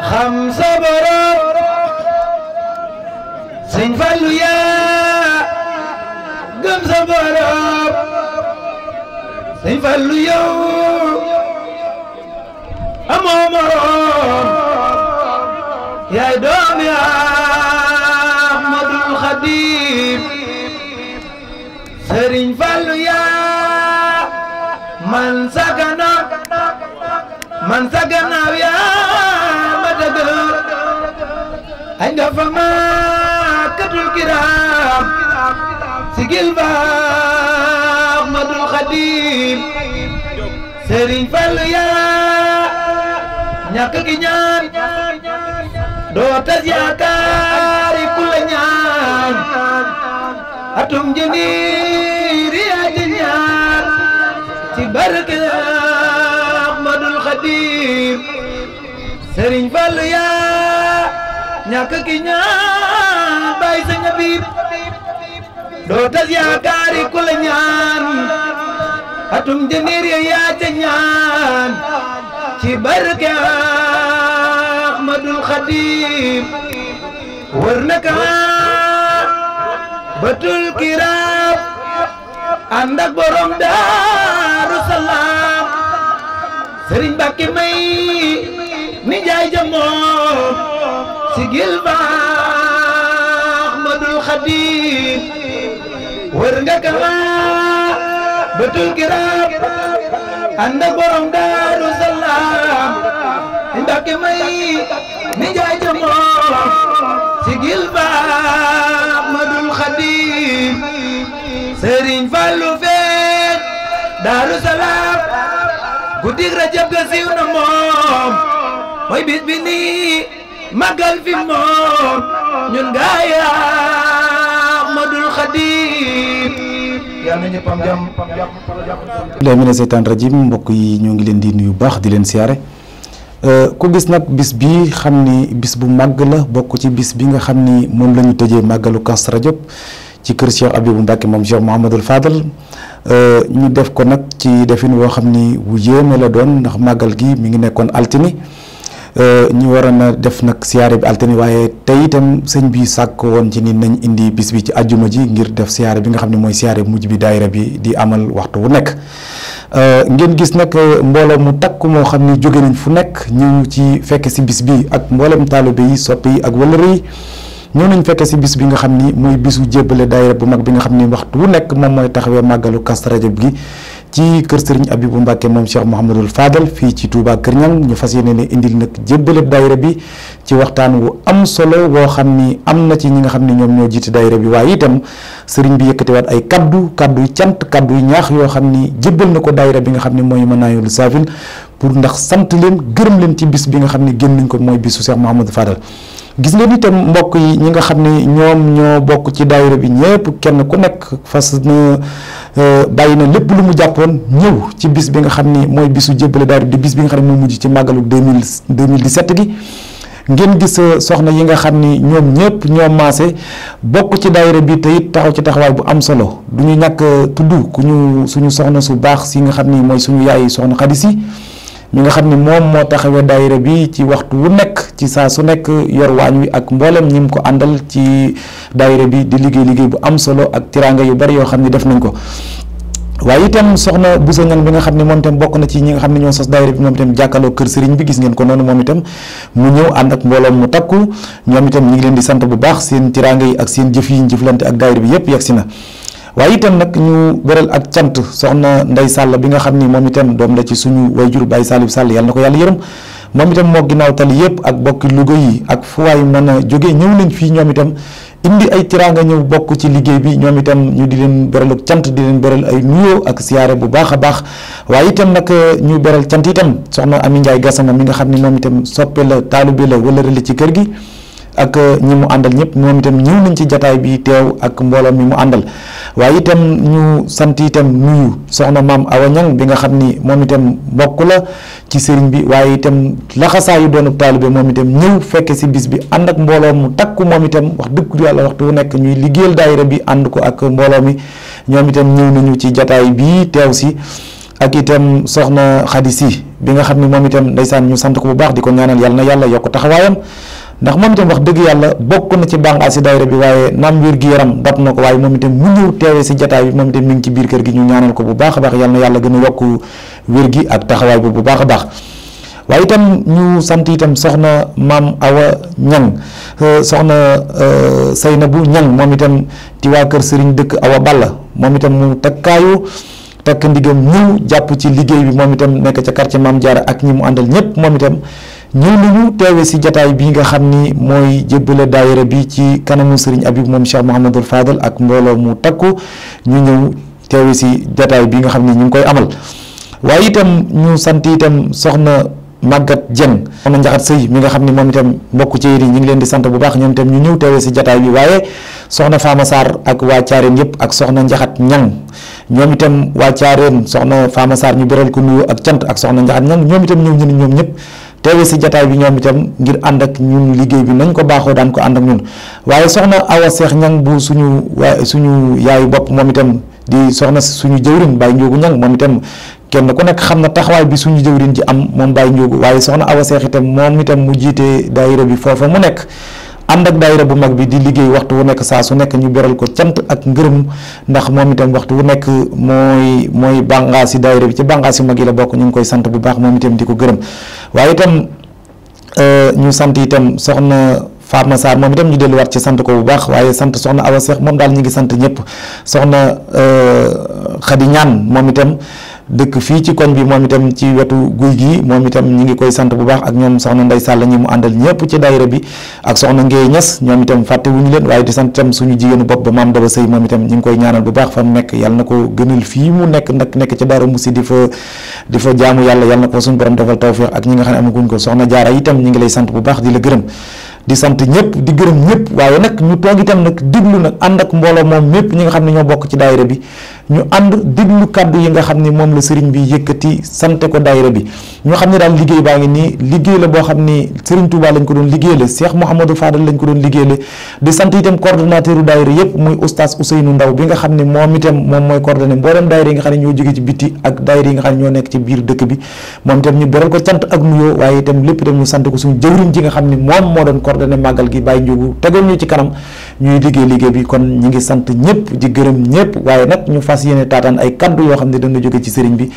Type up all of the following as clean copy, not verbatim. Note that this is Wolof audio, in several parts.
xam sa borom Sëñ Fallu yaa gëm sa borom Sëñ Fallu yow amoo morom yaay doomi Ahmadul Xadim Sëriñ Fallu yaa man sa gannaaw yaa ma dëgër ay nga fa Makkatul Kiram sigil ba Ahmadul Xadim Sëriñ Fallu yaa ñàkk gi ñaan doo tas yaakaari ku la ñaan atum jëniir yaa di ñaan ci barke Ahmadul Xadim Sëriñ Fallu yaa ñàkk gi ñaan bay sa ñabib doo tas yaakaari ku la ñaan atum jëniir yaa di ñaan ci barke Ahmadul Xadim wër na ka batul kiram ànd ak borom Daaru Salaam Sëriñ Mbàkke may ni jaay jamoom sigil ba Ahmadul Xadim wër nga ka batul kiram ànd ak borom Daaru Salaam Mbàkke may ni jaay jamoom sigil ba Ahmadul Xadim Sëriñ Fallu feet Daaru Salaam guddig Rajab ga siiw na moom mooy bis bi nii màggal fi moom ñun gaay Ahmadul Xadim yàlla na ñëppam jàmm. billahi mina seytaan rajim mbokk yi ñoo ngi leen di nuyu baax di leen siyaare ku gis nag bis bi xam ni bis bu màgg la bokk ci bis bi nga xam ni moom la ñu tëjee màggalu Kazu Rajab ci kër Cheikh Abibou Mbacke moom Cheikh Mouhamadul Fadal ñu def ko nag ci defin woo xam ni wu yéeme la doon ndax màggal gi mi ngi nekkoon altine ñu waroon a def nag siyaare bi altine waaye tey itam sëñ bi sàkk woon ci ni nañ indi bis bi ci àjjuma ji ngir def siyaare bi nga xam ne mooy siyaare mujj bi daayira bi di amal waxtu wu nekk ngeen gis nag mbooloo mu takk moo xam ni jóge nañ fu nekk ñëw ci fekk si bis bi ak mboolem taalibe yi soppe yi ak wëllëre yi ñëw nañ fekke si bis bi nga xam ni mooy bisu jébbale daayira bu mag bi nga xam ni waxtu wu nekk moom mooy taxawee màggalu Kazu Rajab gi ci kër Serigne Abibou Mbacke moom Cheikh Mouhamadul Fadal fii ci Touba Kër Ñang ñu fas yéene ne indil nag jébbale daayira bi ci waxtaan wu am solo woo xam ni am na ci ñi nga xam ni ñoom ñoo jiite daayira bi waaye itam Serigne bi yëkkatiwaat ay kaddu yu cant kaddu yu ñaax yoo xam ni jébbal na ko daayira bi nga xam ni mooy Manahil Safin pour ndax sant leen gërëm leen ci bis bi nga xam ni génn nañ ko mooy bisu Cheikh Mouhamadul Fadal. gis ngeen itam mbokk yi ñi nga xam ne ñoom ñoo bokk ci daayira bi ñëpp kenn ku nekk fas na bàyyi na lépp lu mu jàppoon ñëw ci bis bi nga xam ni mooy bisu jébbale daayira di bis bi nga xam ne moo mujj ci màggalu 2017 gi ngeen gis soxna yi nga xam ni ñoom ñëpp ñoo maase bokk ci daayira bi te it taxaw ci taxawaay bu am solo du ñu ñàkk tudd ku ñu suñu soxna su baax si nga xam ni mooy suñu yaay soxna Xadi Si mi nga xam ni moom moo taxawee daayira bi ci waxtu wu nekk ci saa su nekk yor waañ wi ak mboolem ñi mu ko àndal ci daayira bi di liggéey bu am solo ak tiraanga yu bari yoo xam ni def nañ ko waaye itam soxna Bousso Ñang bi nga xam ne moom itam bokk na ci ñi nga xam ne ñoo sos daayira bi moom itam jàkkaloo kër sëriñ bi gis ngeen ko noonu moom itam mu ñëw ànd ak mbooloom mu takku ñoom itam ñi ngi leen di sant bu baax seen tiraanga yi ak seen jëf yi jëflante ak daayira bi yëpp yegsi na waaye itam nag ñu beral ak cant soxna Ndey Sàll bi nga xam ni moom itam doom la ci suñu wayjur Baye Salib Sall yàlla na ko yàlla yërëm moom itam moo ginnaaw tali yëpp ak bokki Louga yi ak fu waay mën a jóge ñëw nañ fii ñoom itam indi ay tiraanga ñëw bokk ci liggéey bi ñoom itam ñu di leen beral ak cant di leen beral ay nuyoo ak siyaare bu baax a baax waaye itam nag ñu beral cant itam soxna Ami Ndiaye Gassama mi nga xam ni moom itam soppe la taalibe la wëllëre la ci kër gi ak ñi mu àndal ñëpp moom itam ñëw nañ ci jataay bi teew ak mbooloo mi mu àndal waaye itam ñu sant itam nuyu soxna maam Awa Ñang bi nga xam ni moom itam mbokk la ci sëriñ bi waaye itam laxasaayu doonub taalibe moom itam ñëw fekke si bis bi ànd ak mbooloo mu takku moom itam wax dëgg yàlla waxtu wu nekk ñuy liggéeyal daayira bi ànd ko ak mbooloo mi ñoom itam ñëw nañu ci jataay bi teew si ak itam soxna Xadi Si bi nga xam ne moom itam ndeysaan ñu sant ko bu baax di ko ñaanal yàlla na yàlla yokk taxawaayam ndax moom itam wax dëgg yàlla bokk na ci bànqaas si daayira bi waaye naam wér gi yaram dab na ko waaye moom itam mu ñëw teewee si jataay bi moom itam mi ngi ci biir kër gi ñu ñaanal ko bu baax a baax yàlla na yàlla gën a yokk wér gi ak taxawaay bu baax a baax waaye itam ñu sant itam soxna maam Awa Ñang soxna Saynabu Ñang moom itam ci waa kër Sëriñ dëkk Awa Balla moom itam mu takkaayu takk ndigam ñëw jàpp ci liggéey bi moom itam nekk ca quartier Maam Jaara ak ñi mu àndal ñëpp moom itam ñëw nañu teewe si jataay bi nga xam ni mooy jébbale daayira bi ci kanamu Sëriñ Abib moom Cheikh Mouhamadul Fadal ak mbooloo mu takku ñu ñëw teewe si jataay bi nga xam ni ñu ngi koy amal waaye itam ñu sant itam soxna Maguette Dieng soxna Njaxat Sëy mi nga xam ni moom itam mbokk ci yéen ñi ngi leen di sant bu baax ñoom itam ñu ñëw teewee si jataay bi waaye soxna Fama Sarr ak waa Caareen yëpp ak soxna Njaxat Ñang ñoom itam waa Caareen soxna Fama Sarr ñu beral ko nuyu ak cant ak soxna Njaxat Ñang ñoom itam ñëw ñu ñoom ñëpp teewee si jataay bi ñoom itam ngir ànd ak ñun liggéey bi nañ ko baaxoo daan ko ànd ak ñun waaye soxna Awa Seex Ñang bu suñu yaayu bopp moom itam di soxna suñu jëwriñ Baye Ndiogu Ñang moom itam kenn ku nekk xam na taxawaay bi suñu jëwriñ ci am moom Baye Ndiogu waaye soxna Awa Seex itam moom itam mu jiite daayira bi foofa mu nekk ànd ak daayira bu mag bi di liggéey waxtu wu nekk saa su nekk ñu beral ko cant ak ngërëm ndax moom itam waxtu wu nekk mooy bànqaas si daayira bi ci bànqaas si mag yi la bokk ñu ngi koy sant bu baax moom itam di ko gërëm waaye itam ñu sant itam soxna Fatma Sarr moom itam ñu delluwaat ci sant ko bu baax waaye sant soxna Awa Seex moom daal ñu ngi sant ñëpp soxna Xadi Ñaan moom itam dëkk fii ci koñ bi moom itam ci wetu guy gi moom itam ñi ngi koy sant bu baax ak ñoom soxna Ndey Sàll ñi mu àndal ñëpp ci daayira bi ak soxna Ngéey Ñas ñoom itam fàtte wuñu leen waaye di sant itam suñu jigéenu bopp ba maam Daba Sëy moom itam ñi ngi koy ñaanal bu baax fa mu nekk yàlla na ko gënal fii mu nekk nag nekk ca Daara Musi di fa jaamu yàlla yàlla na ko suñu borom defal tawfiq ak ñi nga xam ne amaguñ ko soxna Jaara itam ñi ngi lay sant bu baax di la gërëm di sant ñëpp di gërëm ñëpp waaye nag ñu toog itam nag diglu nag ànd ak mbooloo moom mépp ñi nga xam ne ñoo bokk ci daayira bi ñu ànd diglu kàddu yi nga xam ne moom la sëriñ bi yëkkati sante ko daayira bi ñoo xam ne daal liggéey baa ngi nii liggéey la boo xam ni sëriñ Touba lañ ko doon liggéeyale Cheikh Mouhamadou Fadal lañ ko doon liggéeyale di sant itam coordonnateur u daayira yëpp muy oustaz Ousseynou Ndaw bi nga xam ne moom itam moom mooy coordonné mboolem daayira yi nga xam ne ñoo jóge ci biti ak daayira yi nga xam ne ñoo nekk ci biir dëkk bi moom itam ñu beral ko cant ak nuyoo waaye itam lépp itam ñu sant ko suñu jëwriñ ji nga xam ne moom moo doon coordonné màggal gi Baye Ndiogu tegal ñu ci kanam ñuy liggéey bi kon ñi ngi sant ñëpp di gërëm ñëpp waaye nag ñu fas yéene taataan ay kaddu yoo xam ne dana jóge ci sëriñ bi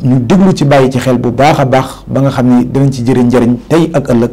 ñu déglu ci bàyyi ci xel bu baax a baax ba nga xam ni dinañ ci jëriñ njëriñ tey ak ëllëg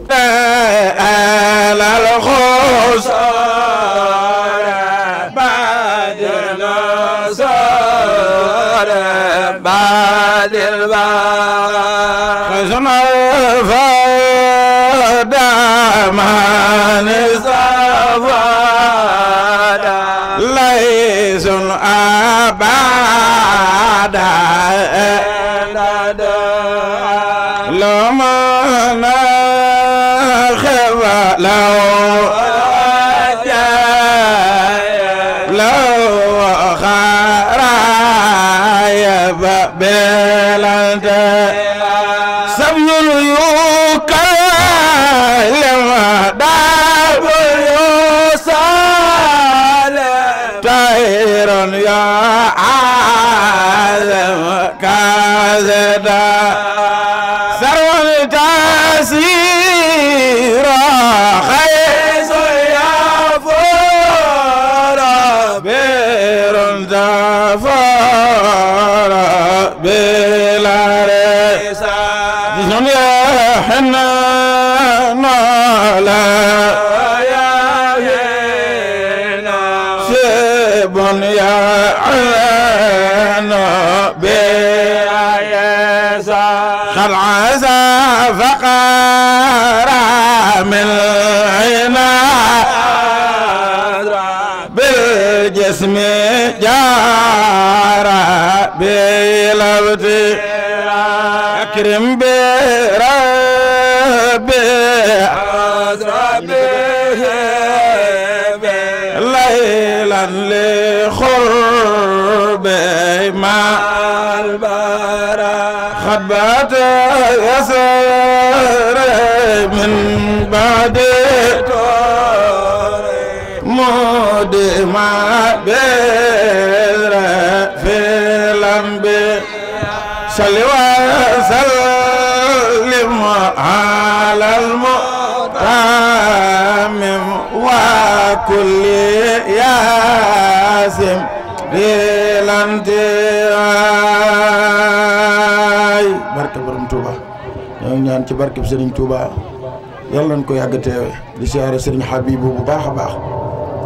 أكرم بربي ليلا لخربي مع البراء خبات يسر من بعد مودما بدر في الأنبياء ñaan ci barkeb Serigne Touba yàlla nañ ko yàgg teewe di siyaare Serigne Habibou bu baax a baax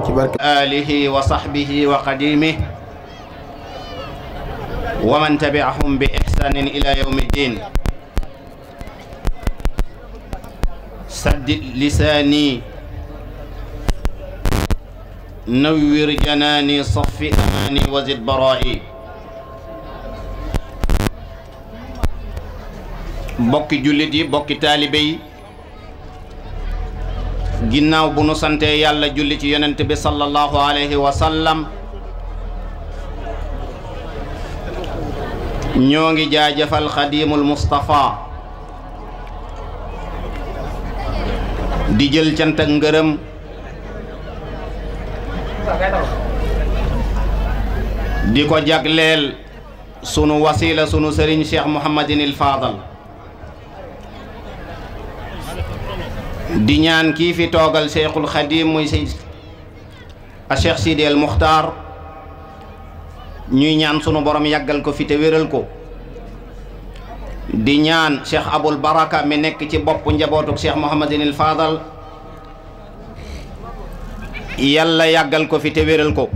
ci barkeb alihi wa sahbihi wa qadimihi wa man tabi'ahum bi ihsanin ila yawmi ddin. saddid lisaani nawwir janaani saffi amaani wa zid baraa'i. bokki jullit yi bokki taalibe yi ginnaaw bu nu santee yàlla julli ci yonent bi sallallahu alayhi wa sallam ñoo ngi jaajëfal xadimul Mustafa di jël cant ak ngërëm di ko jagleel sunu wasila sunu sëriñ Cheikh Mouhamadinil Fadal di ñaan kii fi toogal Cheikhul Khadim muy Cheikh Sidi El Muxtaar ñuy ñaan sunu borom yàggal ko fi te wéral ko. di ñaan Cheikh Abul Baraka mi nekk ci boppu njabootuk Cheikh Mouhamadinil Fadal yàlla yàggal ko fi te wéral ko.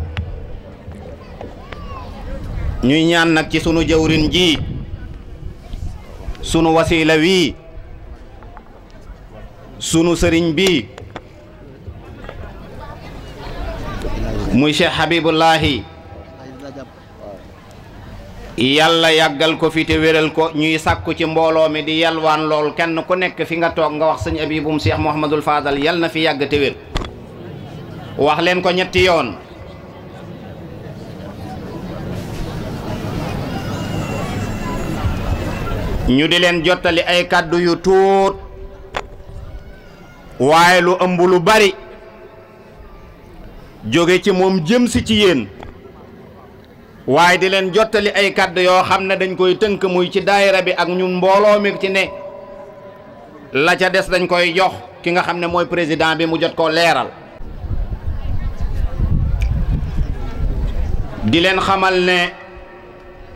ñuy ñaan nag ci sunu jawrin ji sunu wasila wii sunu sëriñ bi muy Cheikh Habibullahi yàlla yàggal ko fi te wéral ko. ñuy sàkku ci mbooloo mi di yalwaan lool kenn ku nekk fi nga toog nga wax sëñ Abibum Cheikh Mouhamadul Fadal yal na fi yàgg te wér. wax leen ko ñetti yoon. ñu di leen jottali ay kàddu yu tuut waaye lu ëmb lu bari jóge ci moom jëm si ci yéen waaye di leen jottali ay kàddu yoo xam ne dañ koy tënk muy ci daayira bi ak ñun mbooloo mi ci ne la ca des dañ koy jox ki nga xam ne mooy président bi mu jot koo leeral. di leen xamal ne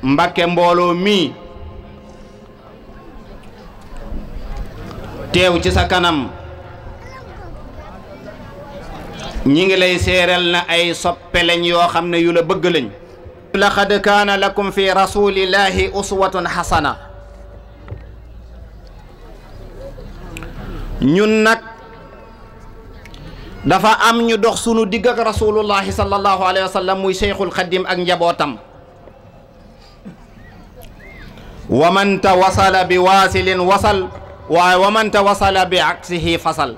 Mbàkke mbooloo mi teew ci sa kanam ñi ngi lay seeral na ay soppe lañ yoo xam ne yu la bëgg lañ. laqad kaana lakum fi rasulillahi uswatun hasana. ñun nag dafa am ñu dox sunu digg ak rasulullahi sallallahu alayhi wa sallam muy Cheikhul Khadim ak njabootam. wa man tawasala bi waasilin wasal waaye wa man tawasala bi aksihi fasal.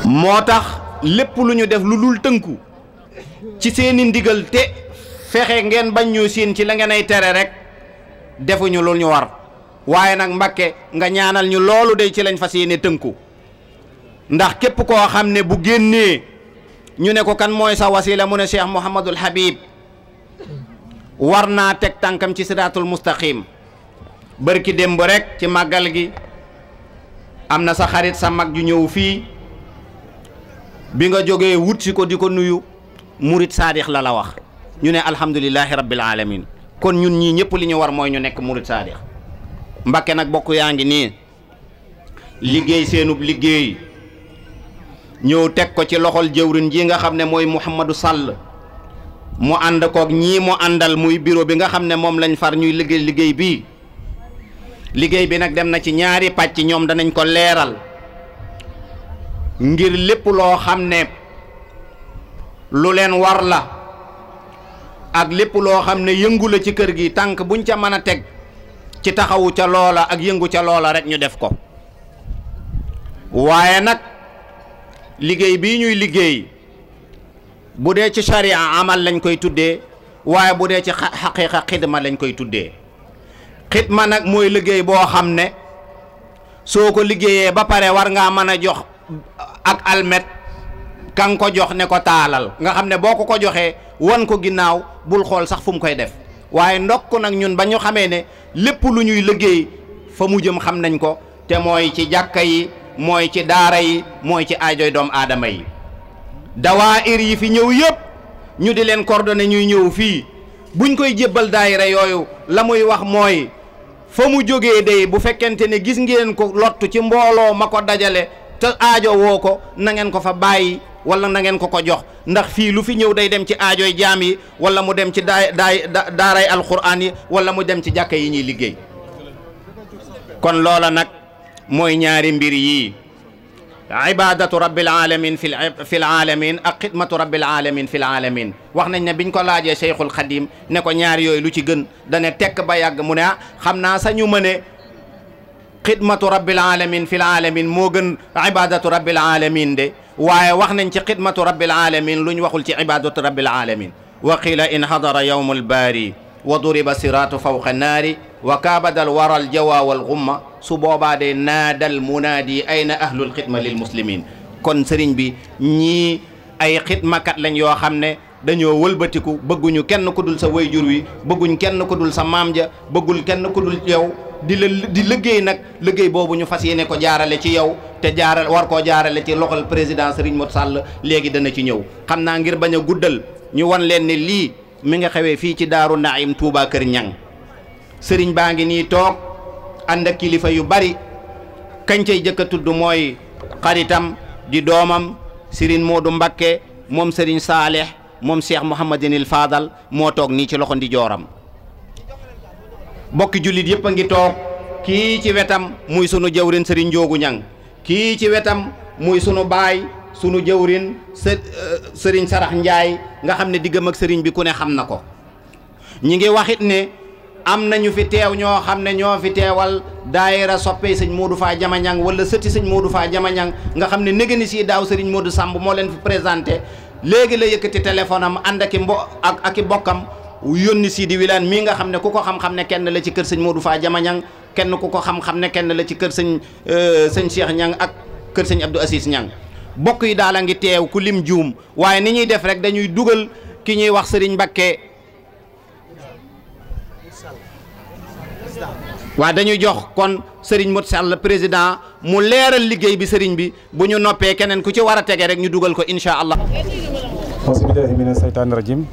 moo tax lépp lu ñu def lu dul tënku ci seeni ndigal te fexe ngeen bañ ñu siin ci la ngeen ay tere rek defuñu lu ñu war. waaye nag Mbàkke nga ñaanal ñu loolu day ci lañ fas yéene tënku. ndax képp koo xam ne bu génnee ñu ne ko kan mooy sa wasila mu ne Cheikh Mouhamadul Habib war naa teg tànkam ci siraatul mustaqim. bërki démb rek ci màggal gi am na sa xarit sa mag ju ñëw fii bi nga jógee wut si ko di ko nuyu murit saadix la wax ñu ne alhamdulillahi rabbil alamin. kon ñun ñii ñëpp li ñu war mooy ñu nekk murit saadix. Mbàkke nag bokk yaa ngi nii liggéey seenub liggéey ñëw teg ko ci loxol jëwrin ji nga xam ne mooy Mouhamadou Sall mu ànd koog ñii mu àndal muy bureau bi nga xam ne moom lañ far ñuy liggéey bii. liggéey bi nag dem na ci ñaari pàcc ñoom danañ ko leeral ngir lépp loo xam ne lu leen war la ak lépp loo xam ne yëngu la ci kër gi tànk buñ ca mën a teg ci taxawu ca loola ak yëngu ca loola rek ñu def ko. waaye nag liggéey bii ñuy liggéey bu dee ci sharia amal lañ koy tuddee waaye bu dee ci xaqiiqa xidma lañ koy tuddee. xidma nag mooy liggéey boo xam ne soo ko liggéeyee ba pare war ngaa mën a jox ak almet ka nga ko jox ne ko taalal nga xam ne boo ko joxee wan ko ginnaaw bul xool sax fu mu koy def. waaye ndokk nag ñun ba ñu xamee ne lépp lu ñuy liggéey fa mu jëm xam nañ ko te mooy ci jàkka yi mooy ci daara yi mooy ci aajoy doomu aadama yi. dawaayir yi fi ñëw yëpp ñu di leen coordonné ñuy ñëw fii buñ koy jébbal daayira yooyu la muy wax mooy fa mu jógee day bu fekkente ne gis ngeen ko lottu ci mbooloo ma ko dajale te aajo woo ko na ngeen ko fa bàyyi wala na ngeen ko jox ndax fii lu fi ñëw day dem ci aajoy jaam yi wala mu dem ci daaray alquran yi wala mu dem ci jàkka yi ñuy liggéey. kon loola nag mooy ñaari mbir yii ibadatu rabbil alamin fil alamin ak xidmatu rabbil alamin fil alamin wax nañ ne biñ ko laajee Cheikhul Khadim ne ko ñaar yooyu lu ci gën dane tekk ba yàgg mu ne xam naa sañu ma ne xidmatu rabbil alamin fil alamin moo gën ibadatu rabbil alamin de waaye wax nañ ci xidmatu rabbil alamin luñ waxul ci ibadatu rabbil alamin wa qila in hadara yawmul baari wa duriba siraatu fawqa naari wa kaabadal waral jawa wal gumma su boobaa de naadal munaadi ayna ahlul xidma lil muslimin kon sëriñ bi ñii ay xidmakat lañ yoo xam ne dañoo wëlbatiku bëgguñu kenn ku dul sa wayjur wi bëgguñ kenn ku dul sa maam ja bëggul kenn ku dul yow di liggéey nag liggéey boobu ñu fas yéene ko jaarale ci yow te war koo jaarale ci loxol président Serigne Modou Sall léegi dana ci ñëw xam naa ngir bañ a guddal ñu wan leen ne lii mi nga xewee fii ci Daaru Naim Touba Kër Ñang sëriñ baa ngi nii toog ànd ak kilifa yu bari kañ cay jëkk a tudd mooy xaritam di doomam Serigne Modou Mbakke moom Serigne Saaleh moom Cheikh Mouhamadinil Fadal moo toog nii ci loxo ndi jooram bokki jullit yëpp a ngi toog kii ci wetam muy sunu jawrin Serigne Njoogu Ñang kii ci wetam muy sunu baay sunu jawrin Serigne Sarax Njaay nga xam ne diggam ak Serigne bi ku ne xam na ko ñi ngi waxit ne am nañu fi teew ñoo xam ne ñoo fi teewal daayira soppee sëñ Modou Fa Jamañang wala sëti sëñ Modou Fa Jamañang nga xam ne négani si daaw Serigne Modou Samb moo leen fi présenté léegi la yëkkati téléphone am ànd ak i bokkam yónni Sidi Wilane mii nga xam ne ku ko xam-xam ne kenn la ci kër sëñ Modou Fa Jamañang kenn ku ko xam-xam ne kenn la ci kër sëñ Cheikh Ñang ak kër sëñ Abdou Assis Ñang bokk yi daal a ngi teew ku lim juum waaye ni ñuy def rek dañuy dugal ki ñuy wax Serigne Mbakke waaw dañuy jox kon Serigne Modou Sall président mu leeral liggéey bi Serigne bi bu ñu noppee keneen ku ci war a tege rek ñu dugal ko incha allah. auzu billaahi mina seytaani rajiim.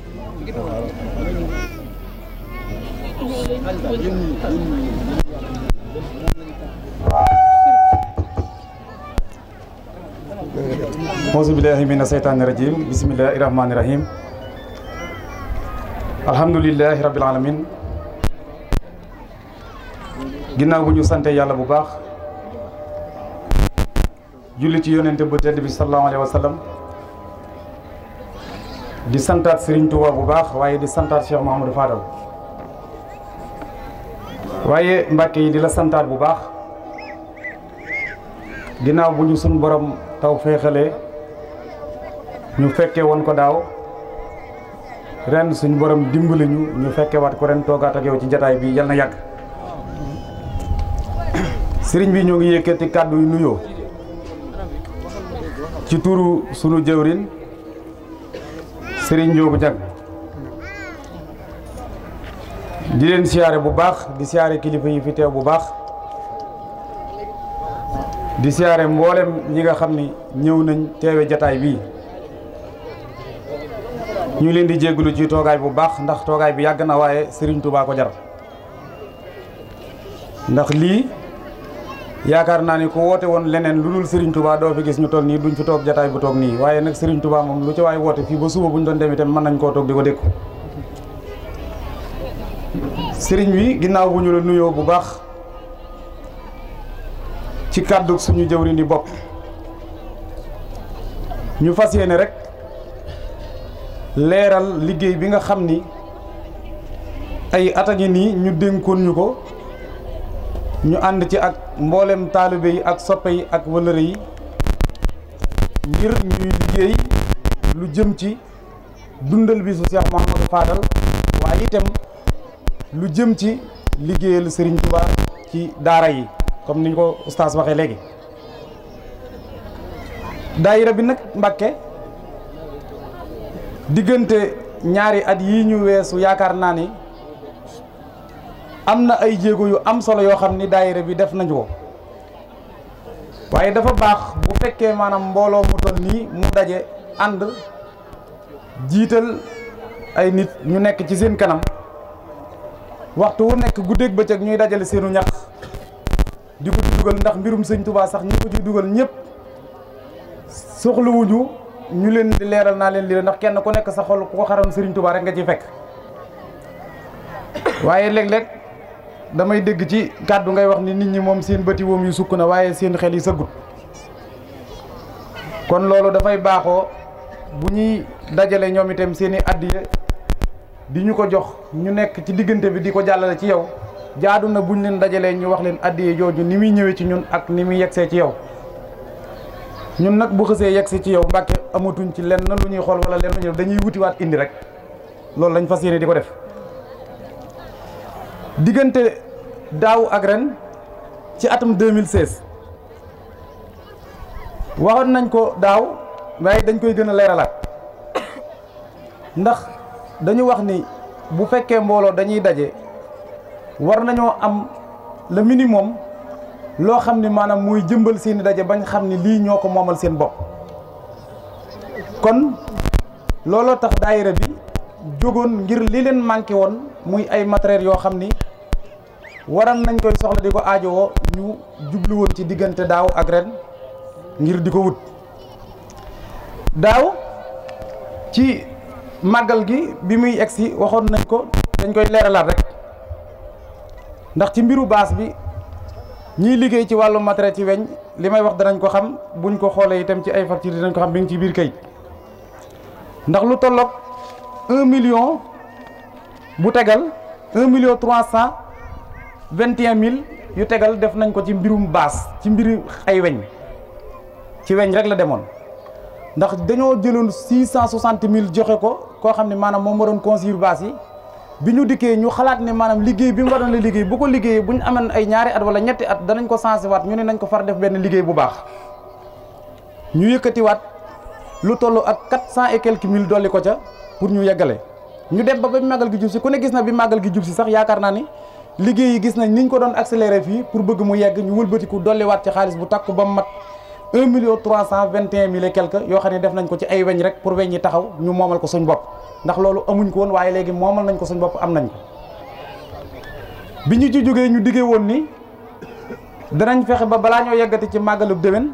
auzu billaahi mina seytaani rajiim. bismillaahi rahmaani rahiim. alhamdulillaahi rabbil aalamiin. ginnaaw bu ñu sante yàlla bu baax julli ci yonente bu tedd bi sallallahu alayhi wa sallam di santaat Serigne Touba bu baax waaye di santaat Cheikh Mouhamadou Fadal waaye Mbàkke yi di la santaat bu baax ginnaaw bu ñu sun borom taw féexalee ñu fekke woon ko daaw ren suñ borom dimbali ñu fekke waat ko ren toogaat ak yow ci jataay bi yal na yàgg sëriñ bi ñoo ngi yëkkati kàddu yu nuyoo ci turu sunu jëwrin sëriñ Njoogu Ñang di leen siyaare bu baax di siyaare kilifa yi fi teew bu baax di siyaare mboolem ñi nga xam ni ñëw nañ teewe jataay bii ñu leen di jégalu ci toogaay bu baax ndax toogaay bi yàgg na waaye sëriñ Touba ko jar ndax lii yaakaar naa ni ko woote woon leneen lu dul Serigne Touba doo fi gis ñu toog nii duñ fi toog jataay bu toog nii waaye nag Serigne Touba moom lu ci waay woote fii ba suba bu ñu doon dem itam mën nañ koo toog di ko dékku Serigne bi ginnaaw bu ñu la nuyoo bu baax ci kàddu suñu jëwriñ di bopp ñu fas yéene rek leeral liggéey bi nga xam ni ay at a ngi nii ñu dénkoon ñu ko ñu ànd ci ak mboolem taalibe yi ak soppe yi ak wëllëre yi ngir ñuy liggéey lu jëm ci dundal bi su Cheikh Mouhamadou Fadal waaye itam lu jëm ci liggéeyal Serigne Touba ci daara yi comme ni ñu ko ustaas waxee léegi daayira bi nag Mbàkke diggante ñaari at yii ñu weesu yaakaar naa ni am na ay jéego yu am solo yoo xam ni daayira bi def nañu ko waaye dafa baax bu fekkee maanaam mbooloo mu toll nii mu daje ànd jiital ay nit ñu nekk ci seen kanam waxtu wu nekk guddeeg bëccëg ñuy dajale seenu ñax di ko ci dugal ndax mbirum sëñ Touba sax ñi ko ci dugal ñëpp soxlawuñu ñu leen di leeral naa leen lii ndax kenn ku nekk sa xol ku ko xaroon sëriñ Touba rek nga ci fekk waaye léeg-léeg damay dégg ci kàddu ngay wax ni nit ñi moom seen bëti woom yu sukk na waaye seen xel yi sëggut kon loolu dafay baaxoo bu ñuy dajale ñoom itam seeni addiya di ñu ko jox ñu nekk ci diggante bi di ko jàllale ci yow jaadu na buñ leen dajalee ñu wax leen addiya jooju ni muy ñëwee ci ñun ak ni muy yegsee ci yow ñun nag bu xësee yegsi ci yow Mbàkke amatuñ ci lenn lu ñuy xool wala lenn lu ñuy def dañuy wutiwaat indi rek loolu lañ fas yéene di ko def diggante daaw ak ren ci atum 2016 waxoon nañ ko daaw waaye dañ koy gën a leeralaat ndax dañu wax ni bu fekkee mbooloo dañuy daje war nañoo am le minimum loo xam ni maanaam muy jëmbal seeni daje bañ xam ni lii ñoo ko moomal seen bopp kon looloo tax daayira bi jógoon ngir li leen manqué woon muy ay matériel yoo xam ni waral nañ koy soxla di ko aajowoo ñu jublu woon ci diggante daaw ak ren ngir di ko wut daaw ci màggal gi bi muy egsi waxoon nañ ko dañ koy leeralaat rek ndax ci mbiru baas bi ñiy liggéey ci wàllu matériel ci weñ li may wax danañ ko xam buñ ko xoolee itam ci ay facture dinañ ko xam bi ngi ci biir kayit ndax lu tolloog 1 million bu tegal 1,321,000 yu tegal def nañ ko ci mbirum baas ci mbiru ay weñ ci weñ rek la demoon ndax dañoo jëloon 660,000 joxe ko koo xam ne maanaam moom waroon construire baas yi bi ñu dikkee ñu xalaat ne maanaam liggéey bi mu waroon la liggéey bu ko liggéeyee bu ñu amoon ay ñaari at wala ñetti at danañ ko sensé waat ñu ne nañ ko far def benn liggéey bu baax ñu yëkkatiwaat lu toll ak 400 et quelques mille dolli ko ca pour ñu yeggale ñu dem ba màggal gi jub si ku ne gis na bi màggal gi jub si sax yaakaar naa ni liggéey yi gis nañ niñ ko doon accéléré fii pour bëgg mu yegg ñu wëlbatiku dolliwaat ci xaalis bu takku ba mu mat 1,321,000 et quelque yoo xam ne def nañ ko ci ay weñ rek pour weñ yi taxaw ñu moomal ko suñ bopp ndax loolu amuñ ko woon waaye léegi moomal nañ ko suñ bopp am nañ ko bi ñu ci jógee ñu diggee woon ni danañ fexe ba balaa ñoo yeggati ci màggalub déwén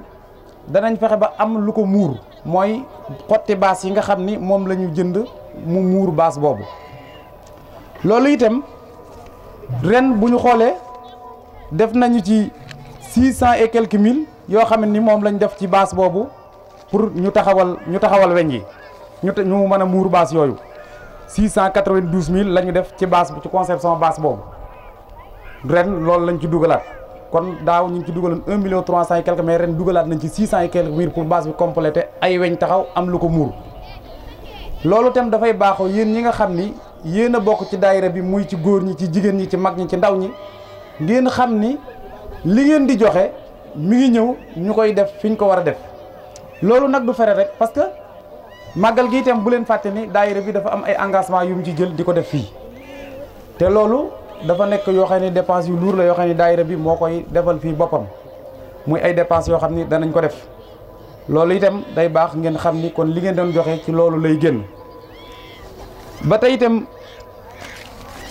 danañ fexe ba am lu ko muur mooy xotti baas yi nga xam ni moom la ñu jënd mu muur baas boobu loolu itam ren bu ñu xoolee def nañu ci 600 et quelques mille yoo xam ni moom lañ def ci baas boobu pour ñu taxawal weñ yi ñu mën a muur baas yooyu 692,000 la ñu def ci baas ci conception baas boobu ren loolu lañ ci dugalaat kon daaw ñu ngi ci dugaloon 1,300,000 et quelque mais ren dugalaat nañ ci 600 et quelques mille pour baas bi complété ay weñ taxaw am lu ko muur loolu tam dafay baaxoo yéen ñi nga xam ni yéen a bokk ci daayira bi muy ci góor ñi ci jigéen ñi ci mag ñi ci ndaw ñi ngeen xam ni li ngeen di joxe mi ngi ñëw ñu koy def fi ñu ko war a def loolu nag du fere rek parce que màggal gi itam bu leen fàtte ni daayira bi dafa am ay engagement yu mu ci jël di ko def fii te loolu dafa nekk yoo xam ne dépense yu lourd la yoo xam ne daayira bi moo koy defal fii boppam muy ay dépense yoo xam ni danañ ko def loolu itam day baax ngeen xam ni kon li ngeen doon joxe ci loolu lay génn ba tey itam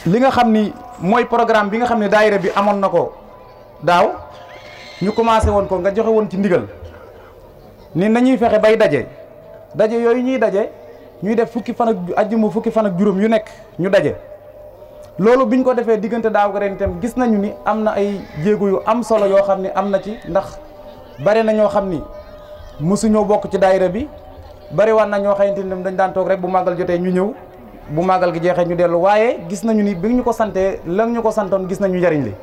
li nga xam ni mooy programme bi nga xam ne daayira bi amoon na ko daaw ñu commencé woon ko nga joxe woon ci ndigal ni nañuy fexe bay daje yooyu ñuy daje ñuy def fukki fan ak ajjuma fukki fan ak juróom yu nekk ñu daje loolu biñ ko defee diggante daaw ga ren itam gis nañu ni am na ay jéego yu am solo yoo xam ne am na ci ndax bare na ñoo xam ni mësuñoo bokk ci daayira bi bari waan na ñoo xamante ni dañ daan toog rek bu màggal jotee ñu ñëw bu màggal gi jeexee ñu dellu waaye gis nañu ni bi ñu ko santee lan ñu ko santoon gis nañu njariñ li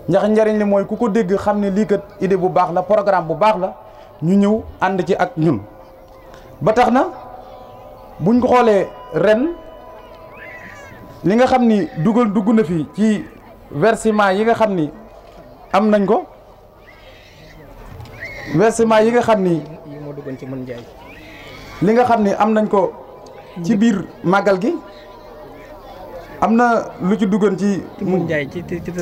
ndax njariñ li mooy ku ko dégg xam ne lii kat idée bu baax la programme bu baax la ñu ñëw ànd ci ak ñun ba tax na buñ ko xoolee ren li nga xam ni dugg na fi ci versement yi nga xam ni am nañ ko versement yi nga xam ni moo duggoon ci mën njaay li nga xam ni am nañ ko ci biir màggal gi am na lu ci duggoon ci Modou Ndiaye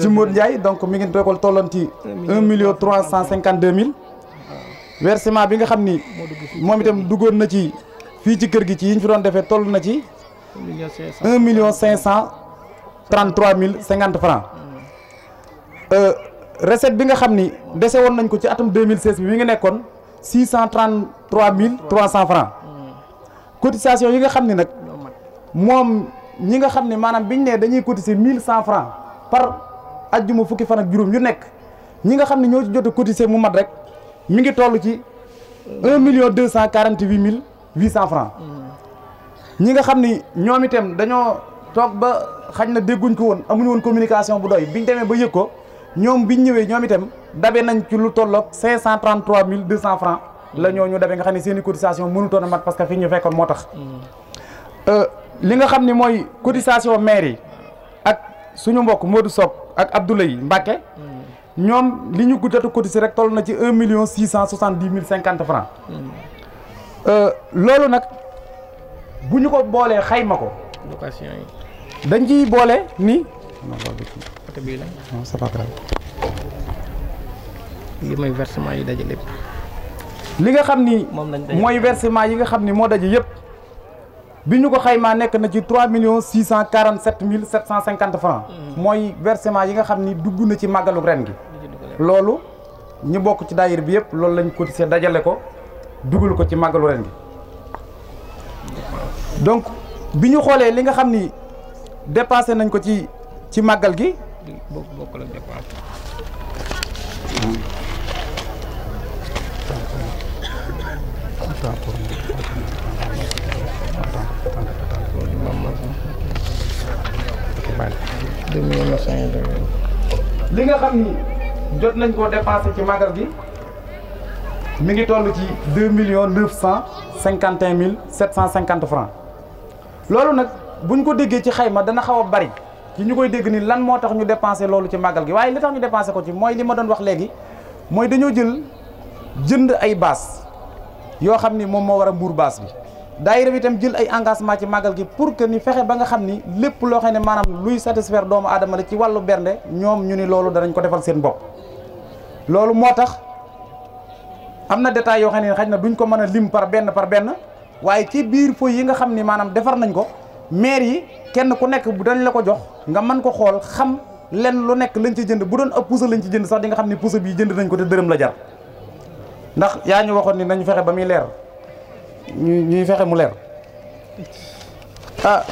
ci Modou Ndiaye donc mi ngi tookol tolloon ci 1,352,000 versement bi nga xam ni moom itam duggoon na ci fii ci kër gi ci yi ñu fi doon defee toll na ci 1,500,000 633 050 francs recette bi nga xam ni dese woon nañ ko ci atum 2016 bi mi ngi nekkoon 633 300 francs cotisation yi nga xam ni nag moom ñi nga xam ne maanaam biñ ne dañuy cotiser 1100 francs par ajjuma fukki fan ak juróom yu nekk ñi nga xam ne ñoo ci jot a cotiser mu mat rek mi ngi toll ci 1 248 800 francs ñi nga xam ni ñoom itam dañoo toog ba xañ na dégguñ ko woon amuñu woon communication bu doy biñ demee ba yëg ko ñoom biñ ñëwee ñoom itam dabe nañ ci lu tolloog 533 200 francs la ñooñu dabe nga xam ne seen i cotisation mënutoon a mat parce que fi ñu fekkoon moo tax li nga xam ni mooy cotisation maire yi ak suñu mbokk Modou Sock ak Abdoulaye Mbacke ñoom li ñu guddatu cotiser rek toll na ci 1 670 050 francs loolu nag bu ñu ko boolee xayma ko location yi dañ ciy boole ni côté bii la non c'est pas grave li mooy versement yi daje lépp li nga xam ni moom lañ daje mooy versement yi nga xam ni moo daje yëpp bi ñu ko xaymaa nekk na ci 3 647 750 francs mooy versement yi nga xam ni dugg na ci màggalu ren gi loolu ñu bokk ci daayir bi yëpp loolu lañ cotisé dajale ko dugal ko ci màggalu ren gi donc bi ñu xoolee li nga xam ni dépassé nañ ko ci màggal gi bokkul ak dépense li nga xam ni jot nañ koo dépensé ci màggal gi mi ngi toll ci 2 951 750 francs loolu nag buñ ko déggee ci xayma dana xaw a bari ci ñu koy dégg ni lan moo tax ñu dépensé loolu ci màggal gi waaye li tax ñu dépensé ko ci mooy li ma doon wax léegi mooy dañoo jënd ay baas yoo xam ni moom moo war a muur baas bi daayira bi itam jël ay engagement ci màggal gi pour que ni fexe ba nga xam ni lépp loo xam ne maanaam luy satisfaire doomu aadama la ci wàllu bernde ñoom ñu ni loolu danañ ko defal seen bopp loolu moo tax am na détails yoo xam ne xëy na duñ ko mën a lim par benn waaye ci biir feuille yi nga xam ni maanaam defar nañ ko maire yi kenn ku nekk bu dañ la ko jox nga mën ko xool xam lenn lu nekk lañ ci jënd bu doon ab puso lañ ci jënd sax di nga xam ni puso bii jënd nañ ko te dërëm la jar ndax yaa ñu waxoon ni nañu fexe ba muy leer ñuy fexe mu leer ah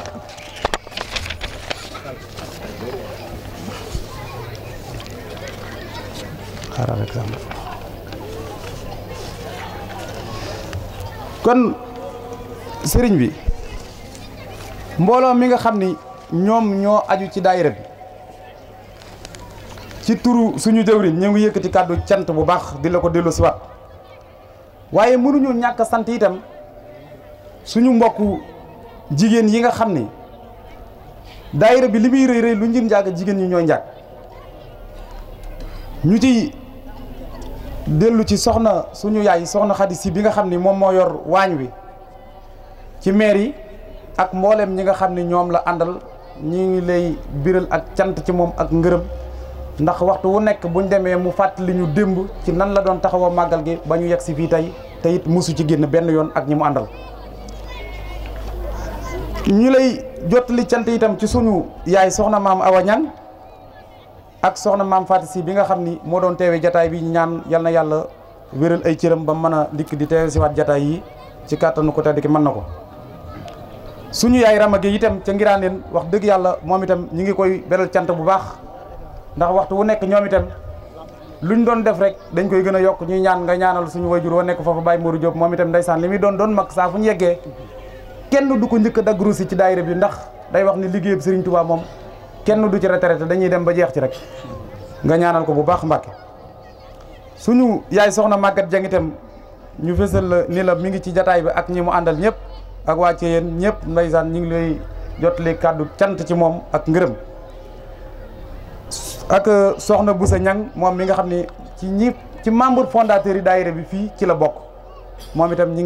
xaaral exemple kon sëriñ bi mbooloo mi nga xam ni ñoom ñoo aju ci daayira bi ci turu suñu jëwriñ ñu ngi yëkkati kàddu cant bu baax di la ko dellu siwaat waaye mënuñu ñàkk sant itam suñu mbokku jigéen yi nga xam ni daayira bi li muy rëy rëy lu njir njaag jigéen ñi ñooy njaag ñu ci dellu ci soxna suñu yaay soxna Xadi Si bi nga xam ni moom moo yor waañ wi ci maire yi ak mboolem ñi nga xam ni ñoom la àndal ñi ngi lay biral ak cant ci moom ak ngërëm ndax waxtu wu nekk buñ demee mu fàttali ñu démb ci nan la doon taxawoo màggal gi ba ñu yegg si fii tey te it mosu ci génn benn yoon ak ñi mu àndal ñu lay jottali cant itam ci suñu yaay soxna maam Awa Ñang ak soxna maam Faati Si bi nga xam ni moo doon teewee jataay bi ñaan yal na yàlla wéral ay cëram ba mën a dikk di teewe si waat jataay yi ci kàttanu ko tedd ki mën na ko suñu yaay Rama Gueye itam ca Ngiraaneen wax dëgg yàlla moom itam ñi ngi koy beral cant bu baax ndax waxtu wu nekk ñoom itam luñ doon def rek dañ koy gën a yokk ñuy ñaan nga ñaanal suñu wayjur wa nekk foofu Baye Mourou Diop moom itam ndeysaan li muy doon mag saa fu ñu yeggee kenn du ko njëkk a dagru si ci daayira bi ndax day wax ni liggéeyam Serigne Touba moom kenn du ci retraité dañuy dem ba jeex ci rek nga ñaanal ko bu baax Mbàkke suñu yaay soxna Maguette Dieng itam ñu fësal la ni la mi ngi ci jataay bi ak ñi mu àndal ñëpp ak waa ci yéen ñëpp ndeysaan ñu ngi lay jotali kàddu cant ci moom ak ngërëm ak soxna Boussa Ñang moom mi nga xam ne ci membre fondateur yi daayira bi fii ci la bokk moom itam ñi